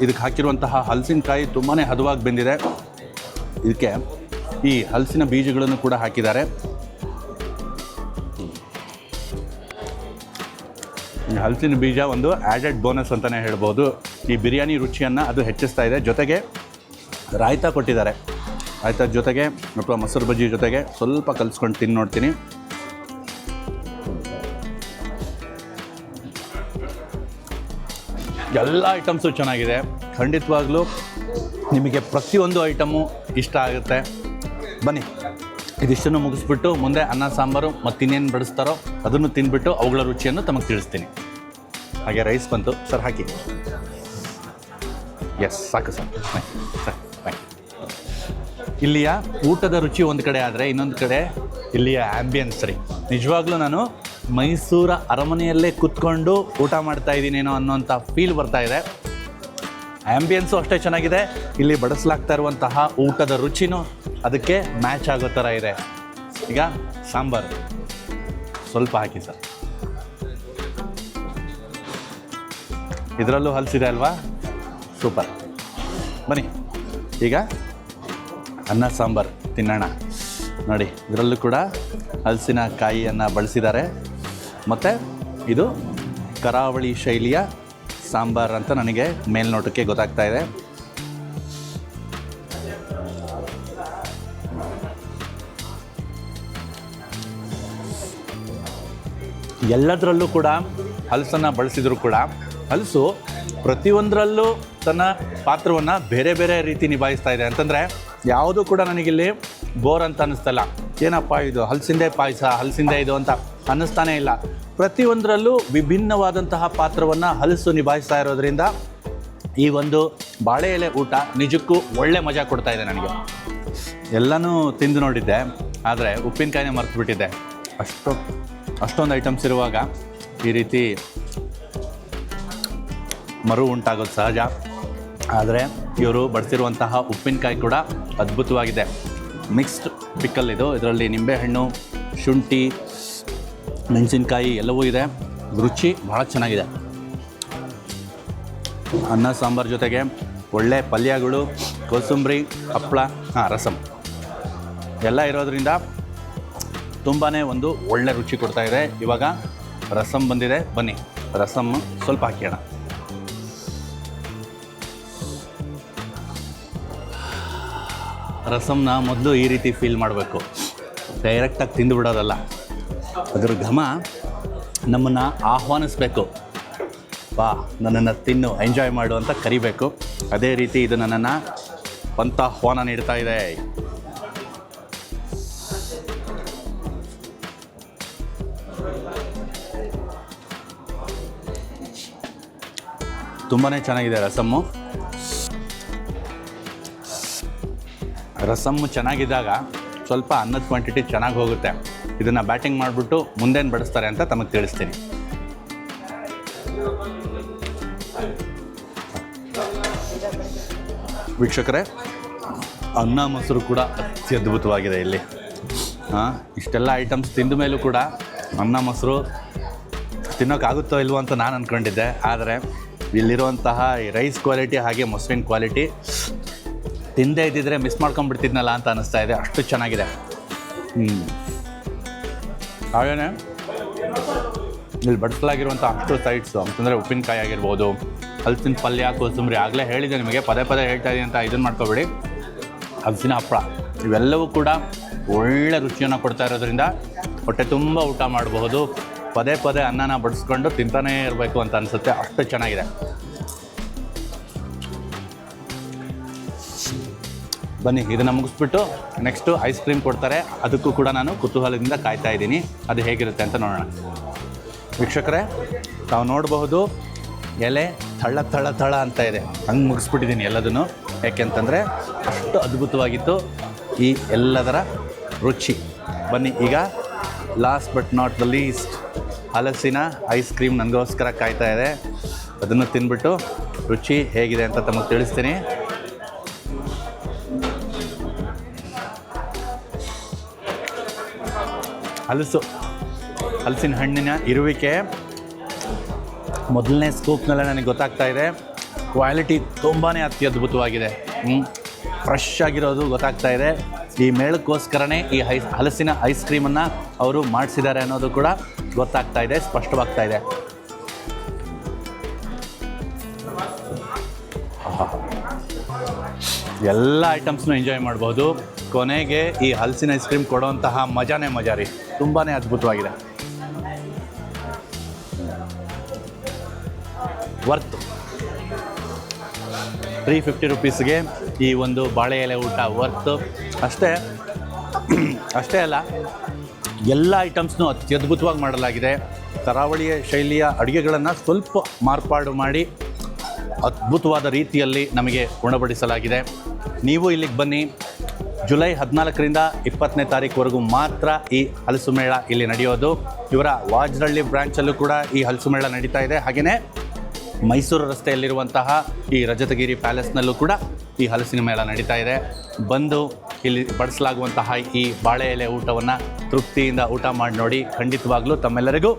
ಇದಕ್ಕೆ ಹಾಕಿರುವಂತಹ ಹಲಸಿನಕಾಯಿ ತುಂಬಾ ಹದವಾಗಿ ಬೆಂದಿದೆ. ಇದಕ್ಕೆ ಈ ಹಲಸಿನ ಬೀಜಗಳನ್ನು ಕೂಡ ಹಾಕಿದ್ದಾರೆ. ಹಲಸಿನ ಬೀಜ ಒಂದು ಆ್ಯಡೆಡ್ ಬೋನಸ್ ಅಂತಲೇ ಹೇಳ್ಬೋದು. ಈ ಬಿರಿಯಾನಿ ರುಚಿಯನ್ನು ಅದು ಹೆಚ್ಚಿಸ್ತಾ ಇದೆ. ಜೊತೆಗೆ ರಾಯ್ತ ಕೊಟ್ಟಿದ್ದಾರೆ. ರಾಯ್ತದ ಜೊತೆಗೆ ಅಥವಾ ಮೊಸರು ಬಜ್ಜಿ ಜೊತೆಗೆ ಸ್ವಲ್ಪ ಕಲಿಸ್ಕೊಂಡು ತಿಂದು ನೋಡ್ತೀನಿ. ಎಲ್ಲ ಐಟಮ್ಸು ಚೆನ್ನಾಗಿದೆ. ಖಂಡಿತವಾಗ್ಲೂ ನಿಮಗೆ ಪ್ರತಿಯೊಂದು ಐಟಮು ಇಷ್ಟ ಆಗುತ್ತೆ. ಬನ್ನಿ, ಇದಿಷ್ಟನ್ನು ಮುಗಿಸ್ಬಿಟ್ಟು ಮುಂದೆ ಅನ್ನ ಸಾಂಬಾರು ಮತ್ತು ಇನ್ನೇನು ಬಡಿಸ್ತಾರೋ ಅದನ್ನು ತಿಂದ್ಬಿಟ್ಟು ಅವುಗಳ ರುಚಿಯನ್ನು ತಮಗೆ ತಿಳಿಸ್ತೀನಿ. ಹಾಗೆ ರೈಸ್ ಬಂತು ಸರ್, ಹಾಕಿ. ಎಸ್, ಸಾಕು ಸರ್. ಸರ್, ಇಲ್ಲಿಯ ಊಟದ ರುಚಿ ಒಂದು ಕಡೆ ಆದರೆ ಇನ್ನೊಂದು ಕಡೆ ಇಲ್ಲಿಯ ಆ್ಯಂಬಿಯನ್ಸ್ ರೀ. ನಿಜವಾಗ್ಲೂ ನಾನು ಮೈಸೂರ ಅರಮನೆಯಲ್ಲೇ ಕೂತ್ಕೊಂಡು ಊಟ ಮಾಡ್ತಾ ಇದ್ದೀನೇನೋ ಅನ್ನೋಂಥ ಫೀಲ್ ಬರ್ತಾ ಇದೆ. ಆ್ಯಂಬಿಯನ್ಸು ಅಷ್ಟೇ ಚೆನ್ನಾಗಿದೆ. ಇಲ್ಲಿ ಬಡಿಸ್ಲಾಗ್ತಾ ಇರುವಂತಹ ಊಟದ ರುಚಿನೂ ಅದಕ್ಕೆ ಮ್ಯಾಚ್ ಆಗೋ ಥರ ಇದೆ. ಈಗ ಸಾಂಬಾರು ಸ್ವಲ್ಪ ಹಾಕಿ ಸರ್. ಇದರಲ್ಲೂ ಹಲಸಿದೆ ಅಲ್ವಾ, ಸೂಪರ್. ಬನ್ನಿ ಈಗ ಅನ್ನ ಸಾಂಬಾರು ತಿನ್ನೋಣ. ನೋಡಿ, ಇದರಲ್ಲೂ ಕೂಡ ಹಲಸಿನ ಕಾಯಿಯನ್ನು ಬಳಸಿದ್ದಾರೆ. ಮತ್ತು ಇದು ಕರಾವಳಿ ಶೈಲಿಯ ಸಾಂಬಾರು ಅಂತ ನನಗೆ ಮೇಲ್ನೋಟಕ್ಕೆ ಗೊತ್ತಾಗ್ತಾ ಇದೆ. ಎಲ್ಲದರಲ್ಲೂ ಕೂಡ ಹಲಸನ್ನು ಬಳಸಿದರೂ ಕೂಡ ಹಲಸು ಪ್ರತಿಯೊಂದರಲ್ಲೂ ತನ್ನ ಪಾತ್ರವನ್ನು ಬೇರೆ ಬೇರೆ ರೀತಿ ನಿಭಾಯಿಸ್ತಾ ಇದೆ. ಅಂತಂದರೆ ಯಾವುದೂ ಕೂಡ ನನಗಿಲ್ಲಿ ಬೋರ್ ಅಂತ ಅನ್ನಿಸ್ತಲ್ಲ. ಏನಪ್ಪ ಇದು ಹಲಸಿಂದೆ ಪಾಯಸ, ಹಲಸಿಂದೆ ಇದು ಅಂತ ಅನ್ನಿಸ್ತಾನೇ ಇಲ್ಲ. ಪ್ರತಿಯೊಂದರಲ್ಲೂ ವಿಭಿನ್ನವಾದಂತಹ ಪಾತ್ರವನ್ನು ಹಲಸು ನಿಭಾಯಿಸ್ತಾ ಇರೋದ್ರಿಂದ ಈ ಒಂದು ಬಾಳೆ ಎಲೆ ಊಟ ನಿಜಕ್ಕೂ ಒಳ್ಳೆ ಮಜಾ ಕೊಡ್ತಾ ಇದೆ ನನಗೆ. ಎಲ್ಲನೂ ತಿಂದು ನೋಡಿದ್ದೆ, ಆದರೆ ಉಪ್ಪಿನಕಾಯಿನೇ ಮರೆತುಬಿಟ್ಟಿದ್ದೆ. ಅಷ್ಟೊಂದು ಐಟಮ್ಸ್ ಇರುವಾಗ ಈ ರೀತಿ ಮರು ಉಂಟಾಗೋದು ಸಹಜ. ಆದರೆ ಇವರು ಬಡಿಸಿರುವಂತಹ ಉಪ್ಪಿನಕಾಯಿ ಕೂಡ ಅದ್ಭುತವಾಗಿದೆ. ಮಿಕ್ಸ್ಡ್ ಪಿಕ್ಕಲ್ ಇದು. ಇದರಲ್ಲಿ ನಿಂಬೆಹಣ್ಣು, ಶುಂಠಿ, ಮೆಣಸಿನ್ಕಾಯಿ ಎಲ್ಲವೂ ಇದೆ. ರುಚಿ ಭಾಳ ಚೆನ್ನಾಗಿದೆ. ಅನ್ನ ಸಾಂಬಾರು ಜೊತೆಗೆ ಒಳ್ಳೆ ಪಲ್ಯಗಳು, ಕೋಸಂಬರಿ, ಹಪ್ಪಳ, ರಸಮ್ ಎಲ್ಲ ಇರೋದ್ರಿಂದ ತುಂಬಾ ಒಂದು ಒಳ್ಳೆ ರುಚಿ ಕೊಡ್ತಾ ಇದೆ. ಇವಾಗ ರಸಮ್ ಬಂದಿದೆ, ಬನ್ನಿ ರಸಮ್ ಸ್ವಲ್ಪ ಹಾಕೋಣ. ರಸಮ್ನ ಮೊದಲು ಈ ರೀತಿ ಫೀಲ್ ಮಾಡಬೇಕು, ಡೈರೆಕ್ಟಾಗಿ ತಿಂದು ಬಿಡೋದಲ್ಲ. ಅದರ ಘಮ ನಮ್ಮನ್ನು ಆಹ್ವಾನಿಸ್ಬೇಕು. ಬಾ, ನನ್ನನ್ನು ತಿನ್ನು, ಎಂಜಾಯ್ ಮಾಡು ಅಂತ ಕರಿಬೇಕು. ಅದೇ ರೀತಿ ಇದು ನನ್ನನ್ನು ಪಂಥ ಆಹ್ವಾನ ನೀಡ್ತಾ ಇದೆ. ತುಂಬಾ ಚೆನ್ನಾಗಿದೆ ರಸಮ್ಮು. ರಸಮ್ಮು ಚೆನ್ನಾಗಿದ್ದಾಗ ಸ್ವಲ್ಪ ಅನ್ನದ ಕ್ವಾಂಟಿಟಿ ಚೆನ್ನಾಗಿ ಹೋಗುತ್ತೆ. ಇದನ್ನು ಬ್ಯಾಟಿಂಗ್ ಮಾಡಿಬಿಟ್ಟು ಮುಂದೇನು ಬಡಿಸ್ತಾರೆ ಅಂತ ತಮಗೆ ತಿಳಿಸ್ತೀನಿ. ವೀಕ್ಷಕರೇ, ಅನ್ನ ಮೊಸರು ಕೂಡ ಅತ್ಯದ್ಭುತವಾಗಿದೆ ಇಲ್ಲಿ. ಇಷ್ಟೆಲ್ಲ ಐಟಮ್ಸ್ ತಿಂದ ಮೇಲೂ ಕೂಡ ಅನ್ನ ಮೊಸರು ತಿನ್ನೋಕ್ಕಾಗುತ್ತೋ ಇಲ್ವೋ ಅಂತ ನಾನು ಅಂದ್ಕೊಂಡಿದ್ದೆ. ಆದರೆ ಇಲ್ಲಿರುವಂತಹ ಈ ರೈಸ್ ಕ್ವಾಲಿಟಿ ಹಾಗೆ ಮೊಸರಿನ ಕ್ವಾಲಿಟಿ ತಿಂದೇ ಇದ್ದಿದ್ರೆ ಮಿಸ್ ಮಾಡ್ಕೊಂಡ್ಬಿಡ್ತಿದ್ನಲ್ಲ ಅಂತ ಅನ್ನಿಸ್ತಾ ಇದೆ. ಅಷ್ಟು ಚೆನ್ನಾಗಿದೆ. ಹಾಗೇ ಇಲ್ಲಿ ಬಡಿಸಲಾಗಿರುವಂಥ ಅಷ್ಟು ಸೈಡ್ಸು ಅಂತಂದರೆ ಉಪ್ಪಿನಕಾಯಿ ಆಗಿರ್ಬೋದು, ಹಲಸಿನ ಪಲ್ಯ, ಕೋಸಂಬರಿ, ಆಗಲೇ ಹೇಳಿದೆ ನಿಮಗೆ, ಪದೇ ಪದೇ ಹೇಳ್ತಾ ಇದ್ದೀನಿ ಅಂತ ಇದನ್ನು ಮಾಡ್ಕೊಬೇಡಿ. ಹಲಸಿನ ಹಪ್ಪಳ ಇವೆಲ್ಲವೂ ಕೂಡ ಒಳ್ಳೆ ರುಚಿಯನ್ನು ಕೊಡ್ತಾ ಇರೋದ್ರಿಂದ ಹೊಟ್ಟೆ ತುಂಬ ಊಟ ಮಾಡಬಹುದು. ಪದೇ ಪದೇ ಅನ್ನನ ಬಡಿಸ್ಕೊಂಡು ತಿಂತಾನೇ ಇರಬೇಕು ಅಂತ ಅನಿಸುತ್ತೆ. ಅಷ್ಟು ಚೆನ್ನಾಗಿದೆ. ಬನ್ನಿ, ಇದನ್ನು ಮುಗಿಸ್ಬಿಟ್ಟು ನೆಕ್ಸ್ಟು ಐಸ್ ಕ್ರೀಮ್ ಕೊಡ್ತಾರೆ. ಅದಕ್ಕೂ ಕೂಡ ನಾನು ಕುತೂಹಲದಿಂದ ಕಾಯ್ತಾ ಇದ್ದೀನಿ. ಅದು ಹೇಗಿರುತ್ತೆ ಅಂತ ನೋಡೋಣ. ವೀಕ್ಷಕರೇ, ತಾವು ನೋಡಬಹುದು ಎಲೆ ಥಳ ಥಳ ಥಳ ಅಂತ ಇದೆ. ಹಂಗೆ ಮುಗಿಸ್ಬಿಟ್ಟಿದ್ದೀನಿ ಎಲ್ಲದನ್ನು. ಯಾಕೆಂತಂದರೆ ಅಷ್ಟು ಅದ್ಭುತವಾಗಿತ್ತು ಈ ಎಲ್ಲದರ ರುಚಿ. ಬನ್ನಿ, ಈಗ last but not the least ಹಲಸಿನ ಐಸ್ ಕ್ರೀಮ್ ನನಗೋಸ್ಕರ ಕಾಯ್ತಾ ಇದೆ. ಅದನ್ನು ತಿಂದ್ಬಿಟ್ಟು ರುಚಿ ಹೇಗಿದೆ ಅಂತ ತಮಗೆ ತಿಳಿಸ್ತೀನಿ. ಹಲಸಿನ ಹಣ್ಣಿನ ಇರುವಿಕೆ ಮೊದಲನೇ ಸ್ಕೂಪ್ನಲ್ಲೇ ನನಗೆ ಗೊತ್ತಾಗ್ತಾ ಇದೆ. ಕ್ವಾಲಿಟಿ ತುಂಬಾ ಅತ್ಯದ್ಭುತವಾಗಿದೆ. ಫ್ರೆಶ್ ಆಗಿರೋದು ಗೊತ್ತಾಗ್ತಾ ಇದೆ. ಈ ಮೇಳಕ್ಕೋಸ್ಕರನೇ ಈ ಹಲಸಿನ ಐಸ್ ಕ್ರೀಮನ್ನು ಅವರು ಮಾಡಿಸಿದ್ದಾರೆ ಅನ್ನೋದು ಕೂಡ ಗೊತ್ತಾಗ್ತಾ ಇದೆ, ಸ್ಪಷ್ಟವಾಗ್ತಾ ಇದೆ. ಎಲ್ಲ ಐಟಮ್ಸ್ನು ಎಂಜಾಯ್ ಮಾಡ್ಬೋದು. ಕೊನೆಗೆ ಈ ಹಲಸಿನ ಐಸ್ ಕ್ರೀಮ್ ಕೊಡೋಂತಹ ಮಜಾನೇ ಮಜಾ ರೀ, ತುಂಬಾ ಅದ್ಭುತವಾಗಿದೆ. ವರ್ತ್ 350 ರುಪೀಸ್ಗೆ ಈ ಒಂದು ಬಾಳೆ ಎಲೆ ಊಟ ವರ್ತ್. ಅಷ್ಟೇ ಅಲ್ಲ, ಎಲ್ಲ ಐಟಮ್ಸ್ನೂ ಅತ್ಯದ್ಭುತವಾಗಿ ಮಾಡಲಾಗಿದೆ. ಕರಾವಳಿಯ ಶೈಲಿಯ ಅಡುಗೆಗಳನ್ನು ಸ್ವಲ್ಪ ಮಾರ್ಪಾಡು ಮಾಡಿ ಅದ್ಭುತವಾದ ರೀತಿಯಲ್ಲಿ ನಮಗೆ ಉಣಬಡಿಸಲಾಗಿದೆ. ನೀವು ಇಲ್ಲಿಗೆ ಬನ್ನಿ. ಜುಲೈ 14ರಿಂದ 20ನೇ ತಾರೀಕುವರೆಗೂ ಮಾತ್ರ ಈ ಹಲಸು ಮೇಳ ಇಲ್ಲಿ ನಡೆಯೋದು. ಇವರ ವಾಜರಳ್ಳಿ ಬ್ರ್ಯಾಂಚಲ್ಲೂ ಕೂಡ ಈ ಹಲಸು ಮೇಳ ನಡೀತಾ ಇದೆ. ಹಾಗೆಯೇ ಮೈಸೂರು ರಸ್ತೆಯಲ್ಲಿರುವಂತಹ ಈ ರಜತಗಿರಿ ಪ್ಯಾಲೇಸ್ನಲ್ಲೂ ಕೂಡ ಈ ಹಲಸಿನ ಮೇಳ ನಡೀತಾ ಇದೆ. ಬಂದು ಇಲ್ಲಿ ಬಡಿಸಲಾಗುವಂತಹ ಈ ಬಾಳೆ ಎಲೆ ಊಟವನ್ನು ತೃಪ್ತಿಯಿಂದ ಊಟ ಮಾಡಿ ನೋಡಿ. ಖಂಡಿತವಾಗ್ಲೂ ತಮ್ಮೆಲ್ಲರಿಗೂ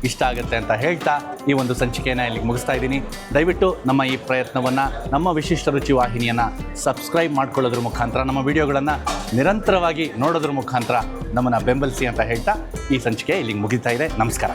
ಇಷ್ಟ ಆಗುತ್ತೆ ಅಂತ ಹೇಳ್ತಾ ಈ ಒಂದು ಸಂಚಿಕೆಯನ್ನು ಇಲ್ಲಿಗೆ ಮುಗಿಸ್ತಾ ಇದ್ದೀನಿ. ದಯವಿಟ್ಟು ನಮ್ಮ ಈ ಪ್ರಯತ್ನವನ್ನು, ನಮ್ಮ ವಿಶಿಷ್ಟ ರುಚಿ ವಾಹಿನಿಯನ್ನು ಸಬ್ಸ್ಕ್ರೈಬ್ ಮಾಡ್ಕೊಳ್ಳೋದ್ರ ಮುಖಾಂತರ, ನಮ್ಮ ವಿಡಿಯೋಗಳನ್ನು ನಿರಂತರವಾಗಿ ನೋಡೋದ್ರ ಮುಖಾಂತರ ನಮ್ಮನ್ನು ಬೆಂಬಲಿಸಿ ಅಂತ ಹೇಳ್ತಾ ಈ ಸಂಚಿಕೆ ಇಲ್ಲಿಗೆ ಮುಗಿತಾ ಇದೆ. ನಮಸ್ಕಾರ.